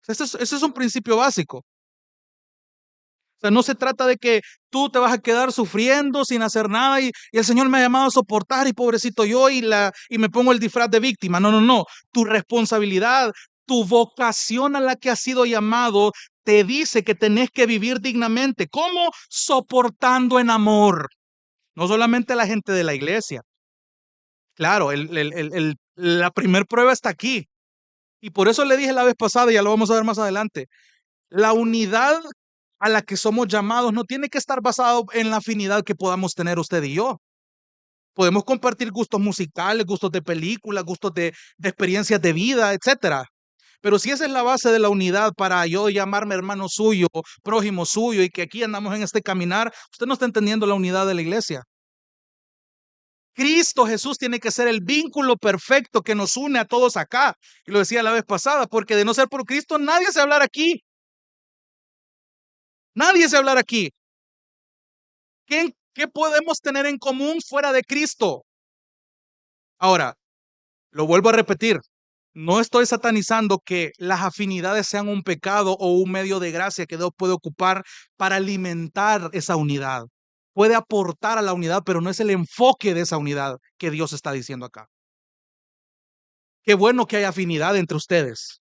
Ese es un principio básico. O sea, no se trata de que tú te vas a quedar sufriendo sin hacer nada y el Señor me ha llamado a soportar y pobrecito yo y me pongo el disfraz de víctima. No, no, no. Tu responsabilidad, tu vocación a la que has sido llamado te dice que tenés que vivir dignamente. ¿Cómo? Soportando en amor. No solamente la gente de la iglesia. Claro, la primer prueba está aquí. Y por eso le dije la vez pasada, y ya lo vamos a ver más adelante, la unidad a la que somos llamados no tiene que estar basado en la afinidad que podamos tener usted y yo. Podemos compartir gustos musicales, gustos de películas, gustos de experiencias de vida, etcétera. Pero si esa es la base de la unidad para yo llamarme hermano suyo, prójimo suyo y que aquí andamos en este caminar, usted no está entendiendo la unidad de la iglesia. Cristo Jesús tiene que ser el vínculo perfecto que nos une a todos acá. Y lo decía la vez pasada, porque de no ser por Cristo nadie se hablar aquí. Nadie se hablar aquí. ¿Qué podemos tener en común fuera de Cristo? Ahora, lo vuelvo a repetir. No estoy satanizando que las afinidades sean un pecado o un medio de gracia que Dios puede ocupar para alimentar esa unidad. Puede aportar a la unidad, pero no es el enfoque de esa unidad que Dios está diciendo acá. Qué bueno que hay afinidad entre ustedes.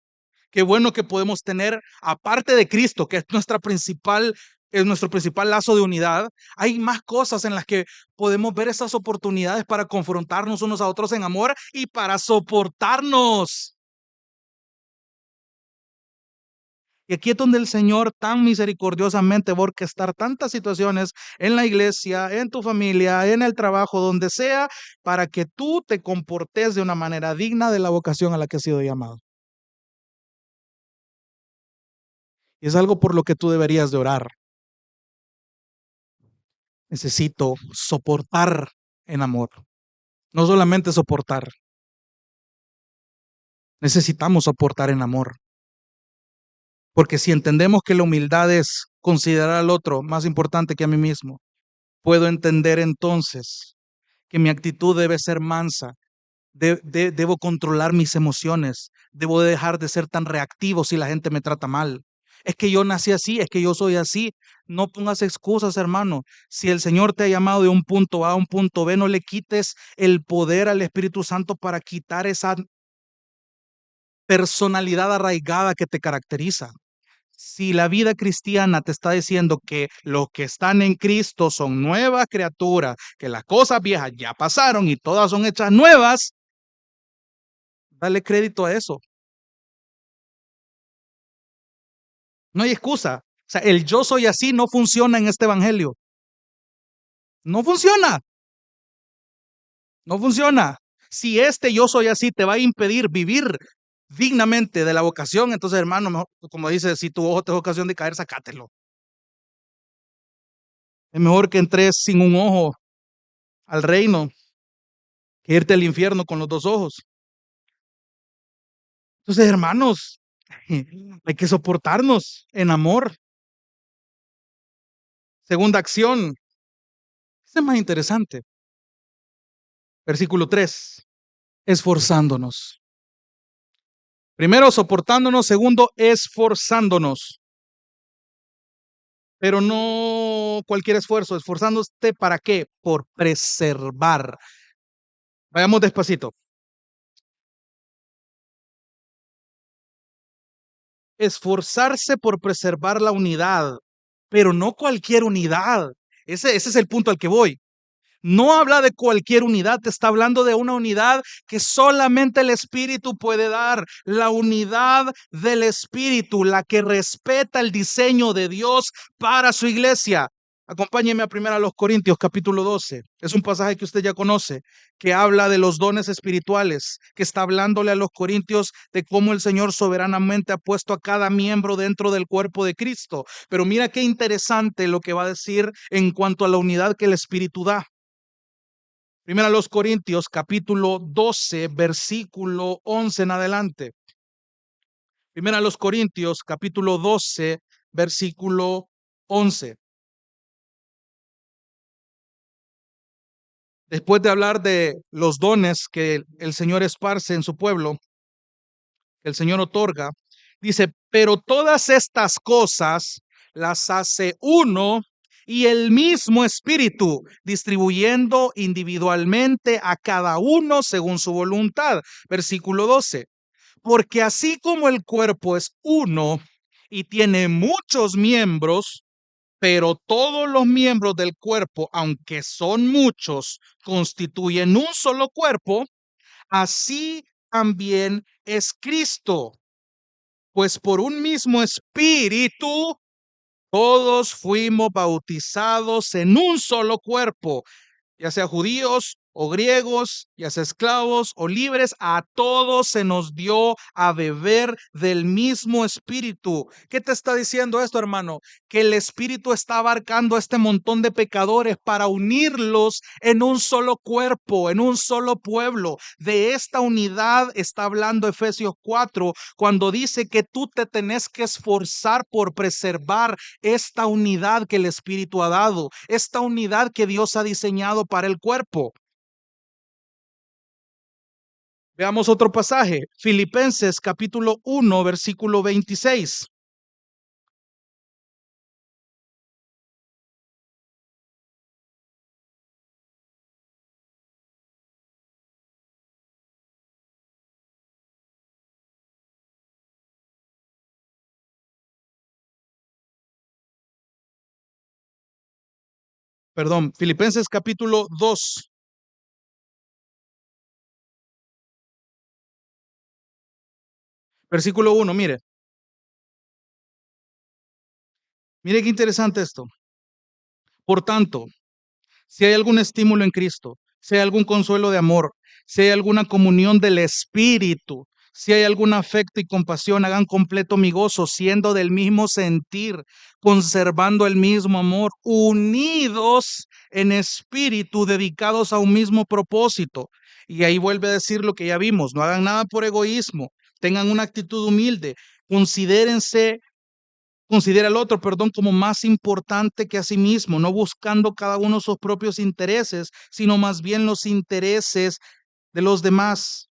Qué bueno que podemos tener, aparte de Cristo, que es nuestro principal lazo de unidad, hay más cosas en las que podemos ver esas oportunidades para confrontarnos unos a otros en amor y para soportarnos. Y aquí es donde el Señor tan misericordiosamente va a orquestar tantas situaciones en la iglesia, en tu familia, en el trabajo, donde sea, para que tú te comportes de una manera digna de la vocación a la que has sido llamado. Y es algo por lo que tú deberías de orar. Necesito soportar en amor. No solamente soportar, necesitamos soportar en amor. Porque si entendemos que la humildad es considerar al otro más importante que a mí mismo, puedo entender entonces que mi actitud debe ser mansa. Debo controlar mis emociones. Debo dejar de ser tan reactivo si la gente me trata mal. Es que yo nací así, es que yo soy así. No pongas excusas, hermano. Si el Señor te ha llamado de un punto A a un punto B, no le quites el poder al Espíritu Santo para quitar esa personalidad arraigada que te caracteriza. Si la vida cristiana te está diciendo que los que están en Cristo son nuevas criaturas, que las cosas viejas ya pasaron y todas son hechas nuevas, dale crédito a eso. No hay excusa. O sea, el yo soy así no funciona en este evangelio. No funciona. No funciona. Si este yo soy así te va a impedir vivir dignamente de la vocación, entonces, hermano, mejor, como dice, si tu ojo te es ocasión de caer, sacátelo. Es mejor que entres sin un ojo al reino que irte al infierno con los dos ojos. Entonces, hermanos, hay que soportarnos en amor. Segunda acción, este es más interesante. Versículo 3. Esforzándonos. Primero, soportándonos. Segundo, esforzándonos. Pero no cualquier esfuerzo. Esforzándose para qué? Por preservar. Vayamos despacito. Esforzarse por preservar la unidad, pero no cualquier unidad. Ese es el punto al que voy. No habla de cualquier unidad, te está hablando de una unidad que solamente el Espíritu puede dar. La unidad del Espíritu, la que respeta el diseño de Dios para su iglesia. Acompáñeme a 1 Corintios capítulo 12. Es un pasaje que usted ya conoce, que habla de los dones espirituales, que está hablándole a los corintios de cómo el Señor soberanamente ha puesto a cada miembro dentro del cuerpo de Cristo. Pero mira qué interesante lo que va a decir en cuanto a la unidad que el Espíritu da. Primera a los Corintios, capítulo 12, versículo 11 en adelante. Primera a los Corintios, capítulo 12, versículo 11. Después de hablar de los dones que el Señor esparce en su pueblo, que el Señor otorga, dice, pero todas estas cosas las hace uno y el mismo Espíritu, distribuyendo individualmente a cada uno según su voluntad. Versículo 12. Porque así como el cuerpo es uno y tiene muchos miembros, pero todos los miembros del cuerpo, aunque son muchos, constituyen un solo cuerpo, así también es Cristo. Pues por un mismo espíritu Todos fuimos bautizados en un solo cuerpo, ya sea judíos o griegos, ya sea esclavos o libres, a todos se nos dio a beber del mismo espíritu. ¿Qué te está diciendo esto, hermano? Que el espíritu está abarcando a este montón de pecadores para unirlos en un solo cuerpo, en un solo pueblo. De esta unidad está hablando Efesios 4, cuando dice que tú te tenés que esforzar por preservar esta unidad que el espíritu ha dado, esta unidad que Dios ha diseñado para el cuerpo. Veamos otro pasaje, Filipenses capítulo 1, versículo 26. Perdón, Filipenses capítulo 2, versículo 1. Mire qué interesante esto. Por tanto, si hay algún estímulo en Cristo, si hay algún consuelo de amor, si hay alguna comunión del Espíritu, si hay algún afecto y compasión, hagan completo mi gozo, siendo del mismo sentir, conservando el mismo amor, unidos en espíritu, dedicados a un mismo propósito. Y ahí vuelve a decir lo que ya vimos, no hagan nada por egoísmo, tengan una actitud humilde, considérense considera al otro, perdón, como más importante que a sí mismo, no buscando cada uno sus propios intereses, sino más bien los intereses de los demás.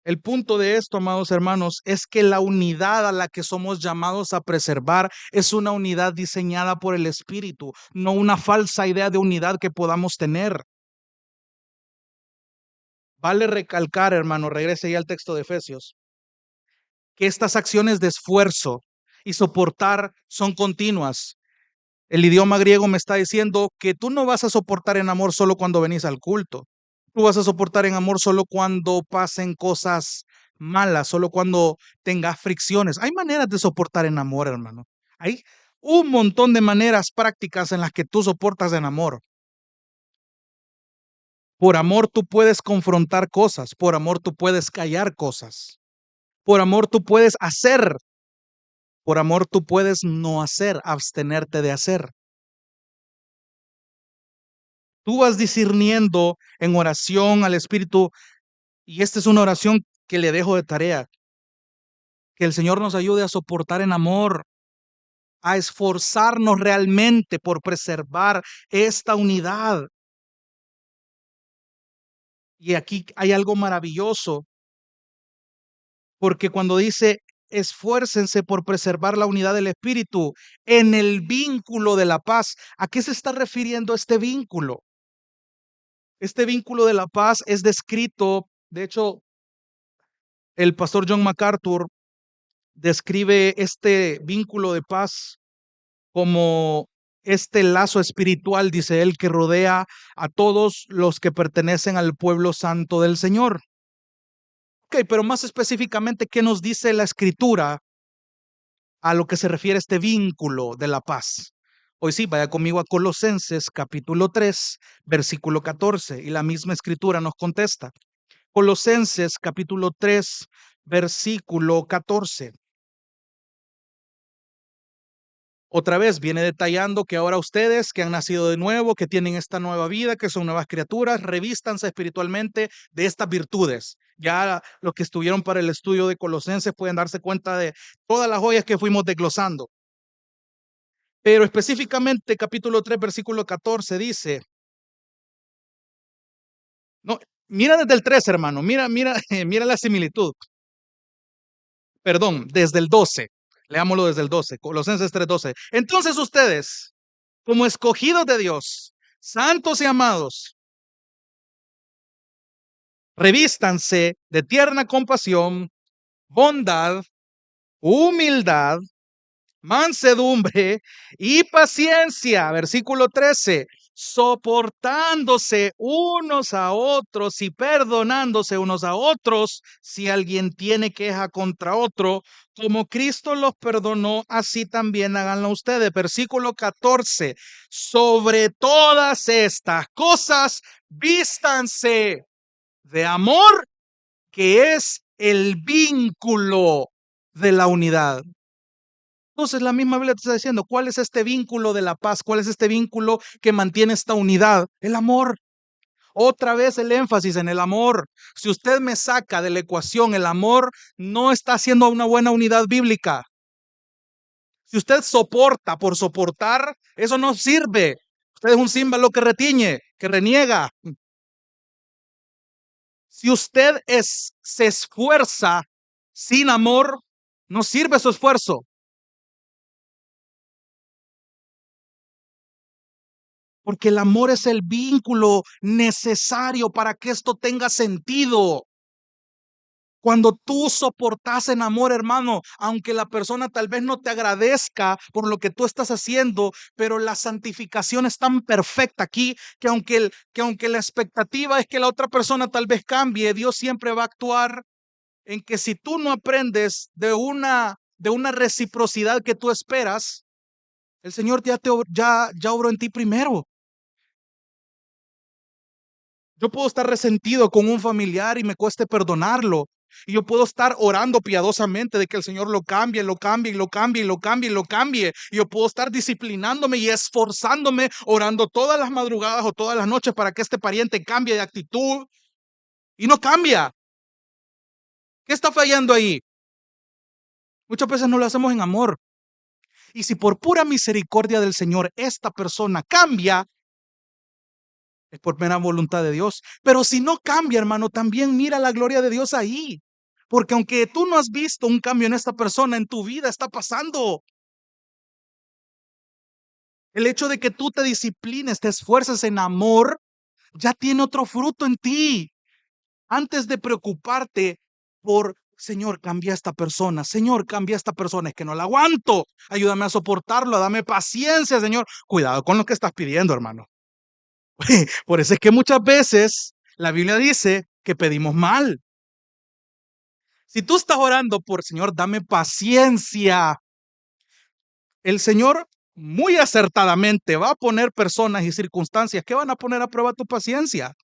El punto de esto, amados hermanos, es que la unidad a la que somos llamados a preservar es una unidad diseñada por el Espíritu, no una falsa idea de unidad que podamos tener. Vale recalcar, hermano, regrese ya al texto de Efesios, que estas acciones de esfuerzo y soportar son continuas. El idioma griego me está diciendo que tú no vas a soportar en amor solo cuando venís al culto. Tú vas a soportar en amor solo cuando pasen cosas malas, solo cuando tengas fricciones. Hay maneras de soportar en amor, hermano. Hay un montón de maneras prácticas en las que tú soportas en amor. Por amor tú puedes confrontar cosas, por amor tú puedes callar cosas, por amor tú puedes hacer, por amor tú puedes no hacer, abstenerte de hacer. Tú vas discerniendo en oración al Espíritu, y esta es una oración que le dejo de tarea, que el Señor nos ayude a soportar en amor, a esforzarnos realmente por preservar esta unidad. Y aquí hay algo maravilloso, porque cuando dice esfuércense por preservar la unidad del Espíritu en el vínculo de la paz, ¿a qué se está refiriendo este vínculo? Este vínculo de la paz es descrito, de hecho, el pastor John MacArthur describe este vínculo de paz como este lazo espiritual, dice él, que rodea a todos los que pertenecen al pueblo santo del Señor. Ok, pero más específicamente, ¿qué nos dice la escritura a lo que se refiere este vínculo de la paz? Hoy sí, vaya conmigo a Colosenses capítulo 3, versículo 14, y la misma escritura nos contesta. Colosenses capítulo 3, versículo 14. Otra vez viene detallando que ahora ustedes que han nacido de nuevo, que tienen esta nueva vida, que son nuevas criaturas, revístanse espiritualmente de estas virtudes. Ya los que estuvieron para el estudio de Colosenses pueden darse cuenta de todas las joyas que fuimos desglosando. Pero específicamente capítulo 3, versículo 14 dice, no, mira desde el 3, hermano, mira, mira la similitud. Perdón, desde el 12. Leámoslo desde el 12, Colosenses 3:12. Entonces ustedes, como escogidos de Dios, santos y amados, revístanse de tierna compasión, bondad, humildad, mansedumbre y paciencia. Versículo 13. soportándose unos a otros y perdonándose unos a otros si alguien tiene queja contra otro, como Cristo los perdonó, así también háganlo ustedes. Versículo 14, sobre todas estas cosas, vístanse de amor, que es el vínculo de la unidad. Entonces la misma Biblia te está diciendo, ¿cuál es este vínculo de la paz? ¿Cuál es este vínculo que mantiene esta unidad? El amor. Otra vez el énfasis en el amor. Si usted me saca de la ecuación el amor, no está haciendo una buena unidad bíblica. Si usted soporta por soportar, eso no sirve. Usted es un címbalo que retiñe, que reniega. Si usted se esfuerza sin amor, no sirve su esfuerzo. Porque el amor es el vínculo necesario para que esto tenga sentido. Cuando tú soportas en amor, hermano, aunque la persona tal vez no te agradezca por lo que tú estás haciendo, pero la santificación es tan perfecta aquí que aunque la expectativa es que la otra persona tal vez cambie, Dios siempre va a actuar en que si tú no aprendes de una reciprocidad que tú esperas, el Señor ya obró en ti primero. Yo puedo estar resentido con un familiar y me cueste perdonarlo. Y yo puedo estar orando piadosamente de que el Señor lo cambie, lo cambie, lo cambie, lo cambie, lo cambie. Y yo puedo estar disciplinándome y esforzándome, orando todas las madrugadas o todas las noches para que este pariente cambie de actitud. Y no cambia. ¿Qué está fallando ahí? Muchas veces no lo hacemos en amor. Y si por pura misericordia del Señor esta persona cambia, es por mera voluntad de Dios. Pero si no cambia, hermano, también mira la gloria de Dios ahí. Porque aunque tú no has visto un cambio en esta persona, en tu vida está pasando. El hecho de que tú te disciplines, te esfuerces en amor, ya tiene otro fruto en ti. Antes de preocuparte por, Señor, cambia a esta persona, Señor, cambia a esta persona, es que no la aguanto. Ayúdame a soportarlo, dame paciencia, Señor. Cuidado con lo que estás pidiendo, hermano. Por eso es que muchas veces la Biblia dice que pedimos mal. Si tú estás orando por, Señor, dame paciencia, el Señor muy acertadamente va a poner personas y circunstancias que van a poner a prueba tu paciencia.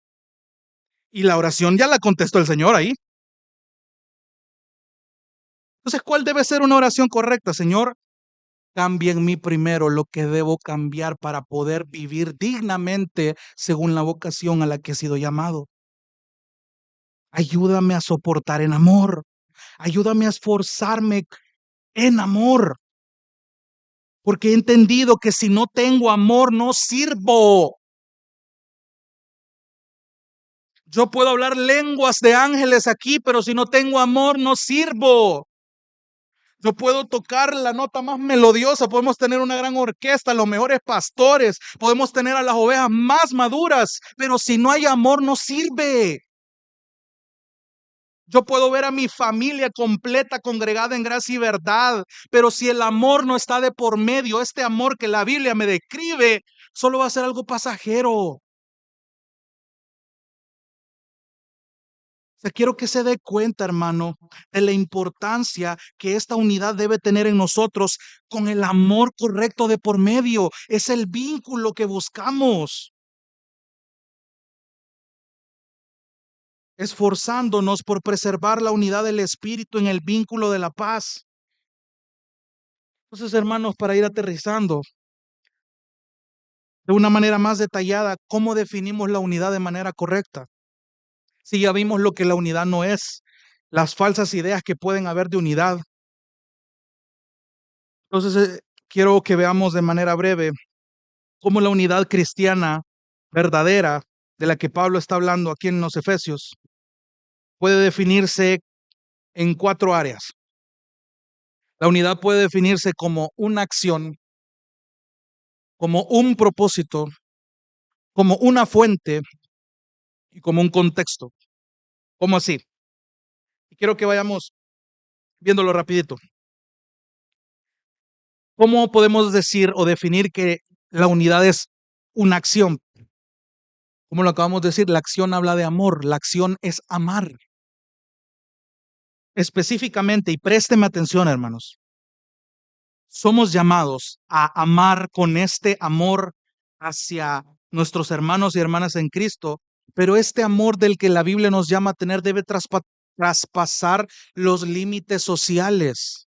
Y la oración ya la contestó el Señor ahí. Entonces, ¿cuál debe ser una oración correcta? Señor, cambia en mí primero lo que debo cambiar para poder vivir dignamente según la vocación a la que he sido llamado. Ayúdame a soportar en amor. Ayúdame a esforzarme en amor. Porque he entendido que si no tengo amor, no sirvo. Yo puedo hablar lenguas de ángeles aquí, pero si no tengo amor, no sirvo. Yo puedo tocar la nota más melodiosa, podemos tener una gran orquesta, los mejores pastores, podemos tener a las ovejas más maduras, pero si no hay amor, no sirve. Yo puedo ver a mi familia completa congregada en gracia y verdad, pero si el amor no está de por medio, este amor que la Biblia me describe, solo va a ser algo pasajero. Sea, quiero que se dé cuenta, hermano, de la importancia que esta unidad debe tener en nosotros con el amor correcto de por medio. Es el vínculo que buscamos, esforzándonos por preservar la unidad del Espíritu en el vínculo de la paz. Entonces, hermanos, para ir aterrizando de una manera más detallada, ¿cómo definimos la unidad de manera correcta? Si ya vimos lo que la unidad no es, las falsas ideas que pueden haber de unidad. Entonces, quiero que veamos de manera breve cómo la unidad cristiana verdadera de la que Pablo está hablando aquí en los Efesios puede definirse en 4 áreas. La unidad puede definirse como una acción, como un propósito, como una fuente y como un contexto. ¿Cómo así? Y quiero que vayamos viéndolo rapidito. ¿Cómo podemos decir o definir que la unidad es una acción. Como lo acabamos de decir, la acción habla de amor, la acción es amar. Específicamente, y présteme atención, hermanos, somos llamados a amar con este amor hacia nuestros hermanos y hermanas en Cristo, pero este amor del que la Biblia nos llama a tener debe traspasar los límites sociales.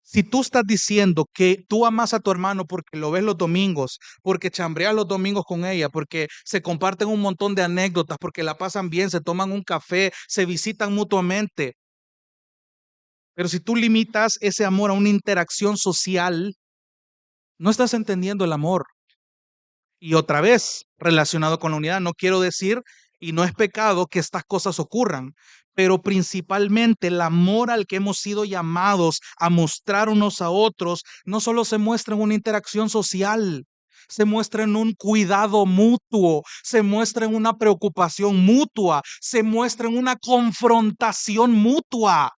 Si tú estás diciendo que tú amas a tu hermano porque lo ves los domingos, porque chambreas los domingos con ella, porque se comparten un montón de anécdotas, porque la pasan bien, se toman un café, se visitan mutuamente, pero si tú limitas ese amor a una interacción social, no estás entendiendo el amor. Y otra vez, relacionado con la unidad, no quiero decir, y no es pecado que estas cosas ocurran, pero principalmente el amor al que hemos sido llamados a mostrar unos a otros, no solo se muestra en una interacción social, se muestra en un cuidado mutuo, se muestra en una preocupación mutua, se muestra en una confrontación mutua.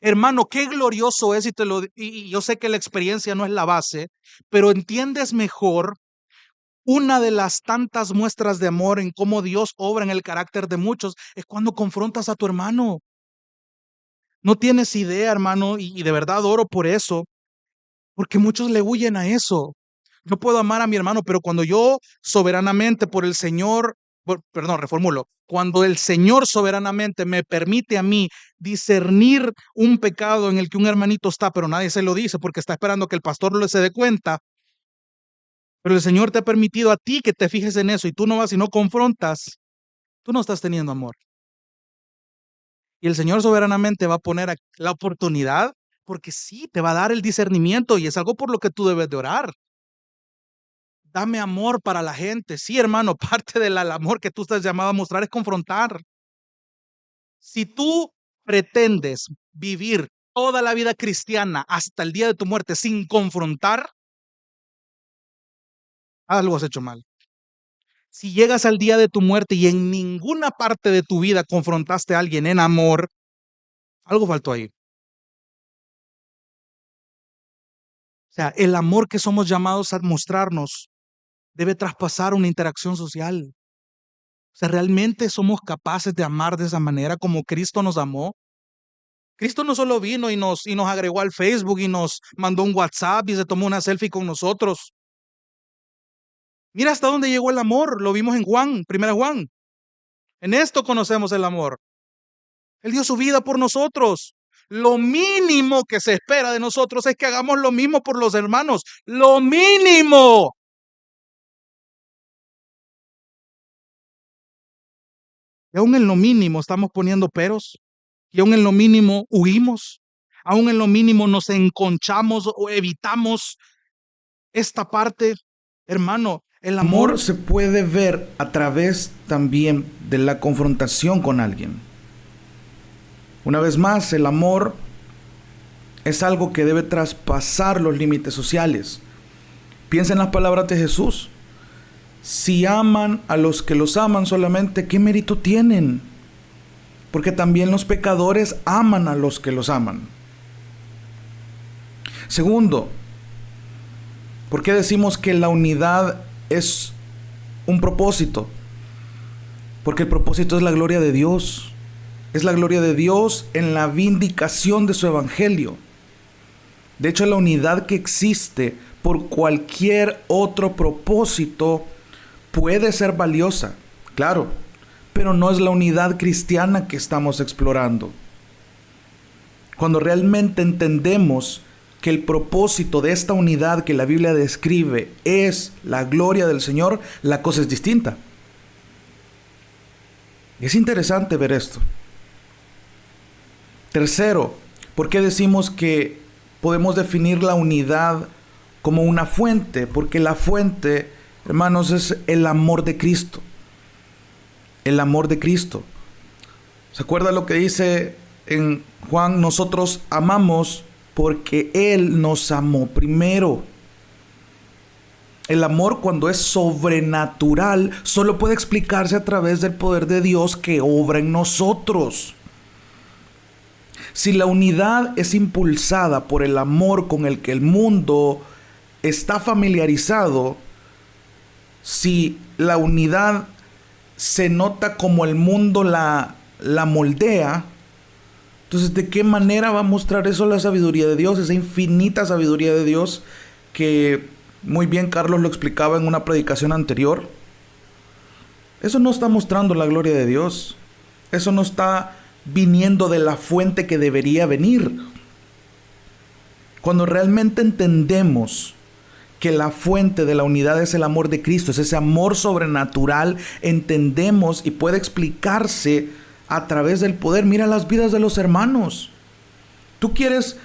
Hermano, qué glorioso es, y yo sé que la experiencia no es la base, pero entiendes mejor una de las tantas muestras de amor en cómo Dios obra en el carácter de muchos es cuando confrontas a tu hermano. No tienes idea, hermano, y de verdad oro por eso, porque muchos le huyen a eso. Yo puedo amar a mi hermano, pero cuando yo soberanamente por el Señor, perdón, reformulo, cuando el Señor soberanamente me permite a mí discernir un pecado en el que un hermanito está, pero nadie se lo dice porque está esperando que el pastor se dé cuenta, pero el Señor te ha permitido a ti que te fijes en eso y tú no vas y no confrontas, tú no estás teniendo amor. Y el Señor soberanamente va a poner la oportunidad porque sí, te va a dar el discernimiento y es algo por lo que tú debes de orar. Dame amor para la gente. Sí, hermano, parte del amor que tú estás llamado a mostrar es confrontar. Si tú pretendes vivir toda la vida cristiana hasta el día de tu muerte sin confrontar, algo has hecho mal. Si llegas al día de tu muerte y en ninguna parte de tu vida confrontaste a alguien en amor, algo faltó ahí. O sea, el amor que somos llamados a mostrarnos debe traspasar una interacción social. O sea, ¿realmente somos capaces de amar de esa manera como Cristo nos amó? Cristo no solo vino y nos agregó al Facebook y nos mandó un WhatsApp y se tomó una selfie con nosotros. Mira hasta dónde llegó el amor. Lo vimos en Juan, 1 Juan. En esto conocemos el amor. Él dio su vida por nosotros. Lo mínimo que se espera de nosotros es que hagamos lo mismo por los hermanos. Lo mínimo. Y aún en lo mínimo estamos poniendo peros. Y aún en lo mínimo huimos. Aún en lo mínimo nos enconchamos o evitamos esta parte. Hermano, el Amor amor se puede ver a través también de la confrontación con alguien. Una vez más, el amor es algo que debe traspasar los límites sociales. Piensa en las palabras de Jesús. Si aman a los que los aman solamente, ¿qué mérito tienen? Porque también los pecadores aman a los que los aman. Segundo, ¿por qué decimos que la unidad es un propósito? Porque el propósito es la gloria de Dios. Es la gloria de Dios en la vindicación de su evangelio. De hecho, la unidad que existe por cualquier otro propósito puede ser valiosa, claro, pero no es la unidad cristiana que estamos explorando. Cuando realmente entendemos que el propósito de esta unidad que la Biblia describe es la gloria del Señor, la cosa es distinta. Es interesante ver esto. Tercero, ¿por qué decimos que podemos definir la unidad como una fuente? Porque la fuente, hermanos, es el amor de Cristo. El amor de Cristo. ¿Se acuerda lo que dice en Juan? Nosotros amamos porque Él nos amó primero. El amor, cuando es sobrenatural, solo puede explicarse a través del poder de Dios que obra en nosotros. Si la unidad es impulsada por el amor con el que el mundo está familiarizado, si la unidad se nota como el mundo la moldea, entonces ¿de qué manera va a mostrar eso la sabiduría de Dios? Esa infinita sabiduría de Dios que muy bien Carlos lo explicaba en una predicación anterior. Eso no está mostrando la gloria de Dios. Eso no está viniendo de la fuente que debería venir. Cuando realmente entendemos que la fuente de la unidad es el amor de Cristo, es ese amor sobrenatural, entendemos y puede explicarse a través del poder. Mira las vidas de los hermanos. Tú quieres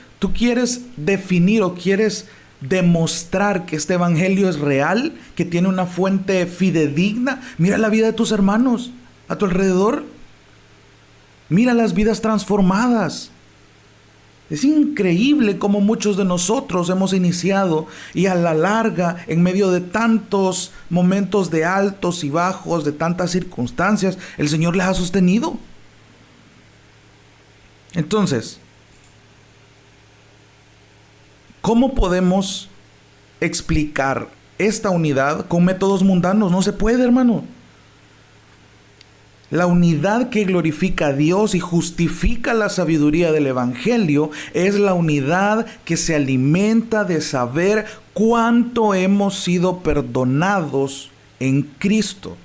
definir o quieres demostrar que este evangelio es real, que tiene una fuente fidedigna. Mira la vida de tus hermanos a tu alrededor. Mira las vidas transformadas. Es increíble cómo muchos de nosotros hemos iniciado y a la larga, en medio de tantos momentos de altos y bajos, de tantas circunstancias, el Señor les ha sostenido. Entonces, ¿cómo podemos explicar esta unidad con métodos mundanos? No se puede, hermano. La unidad que glorifica a Dios y justifica la sabiduría del Evangelio es la unidad que se alimenta de saber cuánto hemos sido perdonados en Cristo.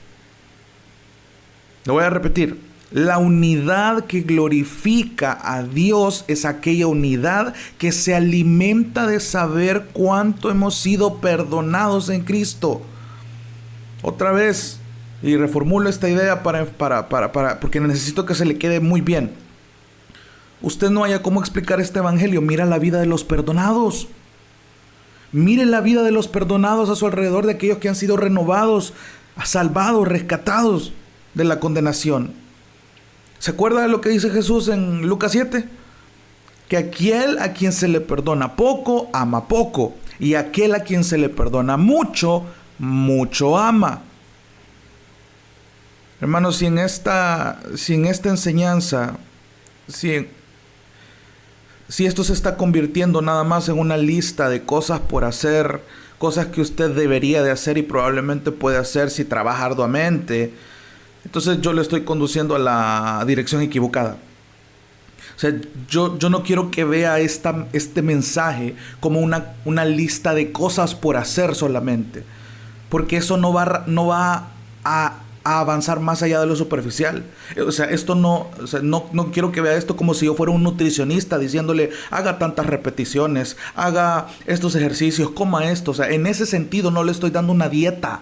Lo voy a repetir. La unidad que glorifica a Dios es aquella unidad que se alimenta de saber cuánto hemos sido perdonados en Cristo. Otra vez, y reformulo esta idea porque necesito que se le quede muy bien. Usted no haya cómo explicar este evangelio. Mira la vida de los perdonados. Mire la vida de los perdonados a su alrededor, de aquellos que han sido renovados, salvados, rescatados de la condenación. ¿Se acuerda de lo que dice Jesús en Lucas 7? Que aquel a quien se le perdona poco, ama poco. Y aquel a quien se le perdona mucho, mucho ama. Hermanos, si en esta enseñanza, si esto se está convirtiendo nada más en una lista de cosas por hacer, cosas que usted debería de hacer y probablemente puede hacer si trabaja arduamente, entonces yo le estoy conduciendo a la dirección equivocada. O sea, yo no quiero que vea este mensaje como una lista de cosas por hacer solamente, porque eso no va a avanzar más allá de lo superficial. O sea, no quiero que vea esto como si yo fuera un nutricionista diciéndole haga tantas repeticiones, haga estos ejercicios, coma esto. O sea, en ese sentido no le estoy dando una dieta,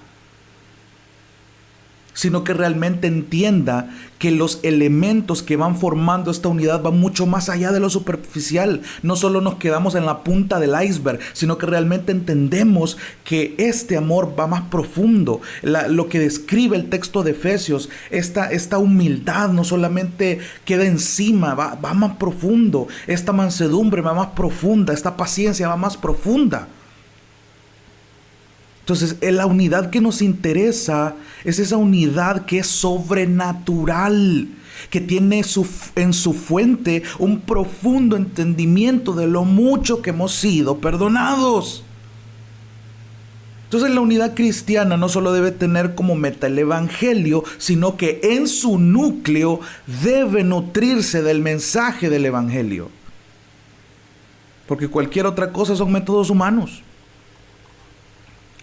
sino que realmente entienda que los elementos que van formando esta unidad van mucho más allá de lo superficial. No solo nos quedamos en la punta del iceberg, sino que realmente entendemos que este amor va más profundo. Lo que describe el texto de Efesios, esta humildad no solamente queda encima, va más profundo. Esta mansedumbre va más profunda, esta paciencia va más profunda. Entonces, la unidad que nos interesa es esa unidad que es sobrenatural, que tiene en su fuente un profundo entendimiento de lo mucho que hemos sido perdonados. Entonces, la unidad cristiana no solo debe tener como meta el evangelio, sino que en su núcleo debe nutrirse del mensaje del evangelio. Porque cualquier otra cosa son métodos humanos.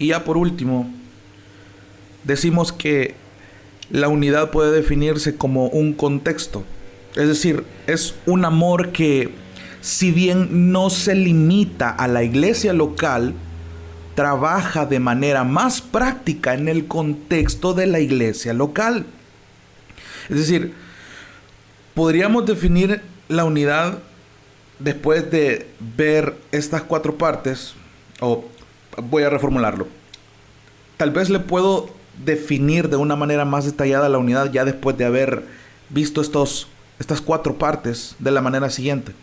Y ya por último, decimos que la unidad puede definirse como un contexto. Es decir, es un amor que, si bien no se limita a la iglesia local, trabaja de manera más práctica en el contexto de la iglesia local. Es decir, podríamos definir la unidad después de ver estas 4 partes, o voy a reformularlo. Tal vez le puedo definir de una manera más detallada la unidad ya después de haber visto estas 4 partes de la manera siguiente.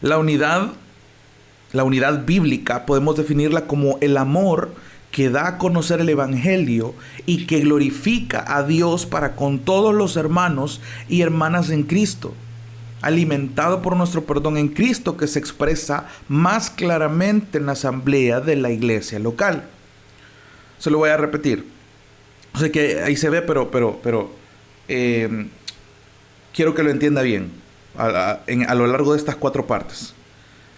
La unidad bíblica podemos definirla como el amor que da a conocer el evangelio y que glorifica a Dios para con todos los hermanos y hermanas en Cristo, alimentado por nuestro perdón en Cristo, que se expresa más claramente en la asamblea de la iglesia local. Se lo voy a repetir. O sea que ahí se ve, pero quiero que lo entienda bien a lo largo de estas 4 partes.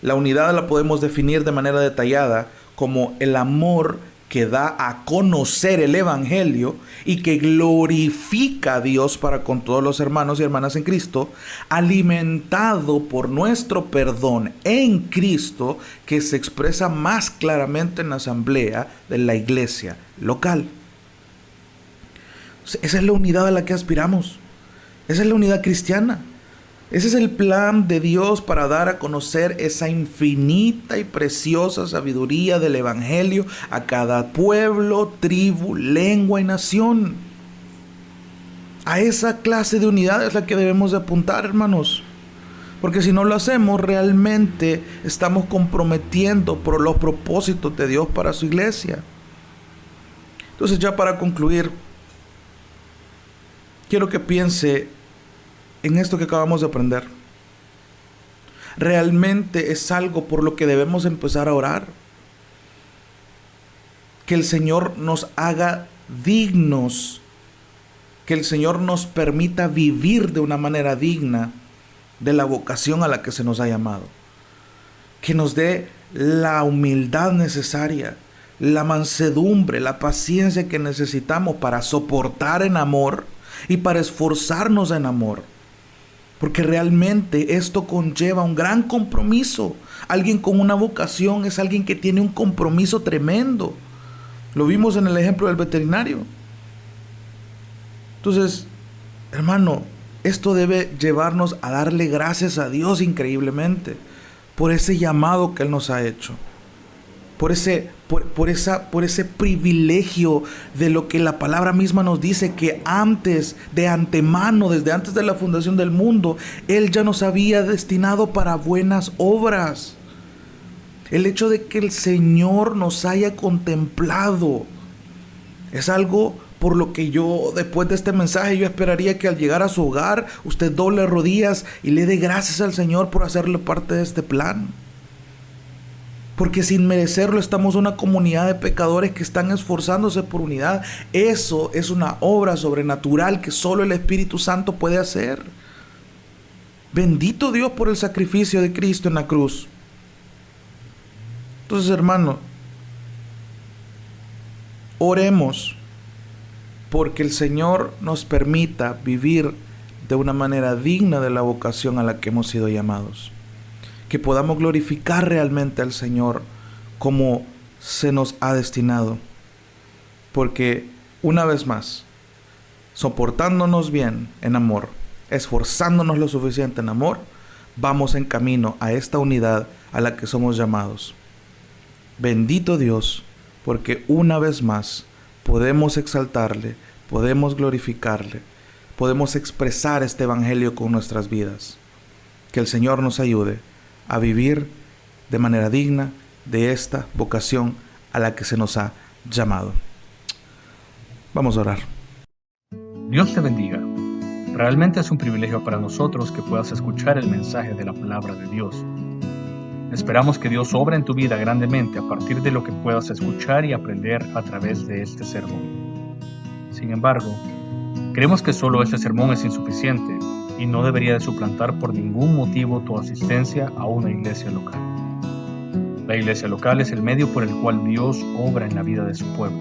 La unidad la podemos definir de manera detallada como el amor que da a conocer el Evangelio y que glorifica a Dios para con todos los hermanos y hermanas en Cristo, alimentado por nuestro perdón en Cristo, que se expresa más claramente en la asamblea de la iglesia local. Esa es la unidad a la que aspiramos. Esa es la unidad cristiana. Ese es el plan de Dios para dar a conocer esa infinita y preciosa sabiduría del Evangelio a cada pueblo, tribu, lengua y nación. A esa clase de unidad es la que debemos de apuntar, hermanos. Porque si no lo hacemos, realmente estamos comprometiendo por los propósitos de Dios para su iglesia. Entonces, ya para concluir, quiero que piense en esto que acabamos de aprender. Realmente es algo por lo que debemos empezar a orar. Que el Señor nos haga dignos. Que el Señor nos permita vivir de una manera digna de la vocación a la que se nos ha llamado. Que nos dé la humildad necesaria, la mansedumbre, la paciencia que necesitamos para soportar en amor y para esforzarnos en amor. Porque realmente esto conlleva un gran compromiso. Alguien con una vocación es alguien que tiene un compromiso tremendo. Lo vimos en el ejemplo del veterinario. Entonces, hermano, esto debe llevarnos a darle gracias a Dios increíblemente por ese llamado que Él nos ha hecho. Por ese privilegio de lo que la palabra misma nos dice, que antes, de antemano, desde antes de la fundación del mundo, Él ya nos había destinado para buenas obras. El hecho de que el Señor nos haya contemplado es algo por lo que yo, después de este mensaje, yo esperaría que al llegar a su hogar, usted doble rodillas y le dé gracias al Señor por hacerle parte de este plan. Porque sin merecerlo estamos una comunidad de pecadores que están esforzándose por unidad. Eso es una obra sobrenatural que solo el Espíritu Santo puede hacer. Bendito Dios por el sacrificio de Cristo en la cruz. Entonces, hermano, oremos porque el Señor nos permita vivir de una manera digna de la vocación a la que hemos sido llamados. Que podamos glorificar realmente al Señor como se nos ha destinado. Porque, una vez más, soportándonos bien en amor, esforzándonos lo suficiente en amor, vamos en camino a esta unidad a la que somos llamados. Bendito Dios, porque una vez más podemos exaltarle, podemos glorificarle, podemos expresar este evangelio con nuestras vidas. Que el Señor nos ayude a vivir de manera digna de esta vocación a la que se nos ha llamado. Vamos a orar. Dios te bendiga. Realmente es un privilegio para nosotros que puedas escuchar el mensaje de la palabra de Dios. Esperamos que Dios obre en tu vida grandemente a partir de lo que puedas escuchar y aprender a través de este sermón. Sin embargo, creemos que solo este sermón es insuficiente y no debería de suplantar por ningún motivo tu asistencia a una iglesia local. La iglesia local es el medio por el cual Dios obra en la vida de su pueblo.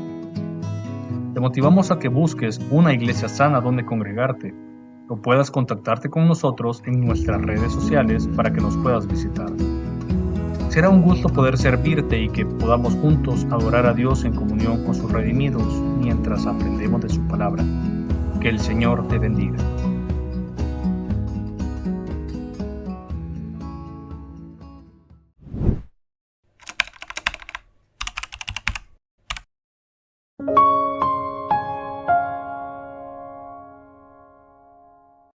Te motivamos a que busques una iglesia sana donde congregarte o puedas contactarte con nosotros en nuestras redes sociales para que nos puedas visitar. Será un gusto poder servirte y que podamos juntos adorar a Dios en comunión con sus redimidos mientras aprendemos de su palabra. Que el Señor te bendiga.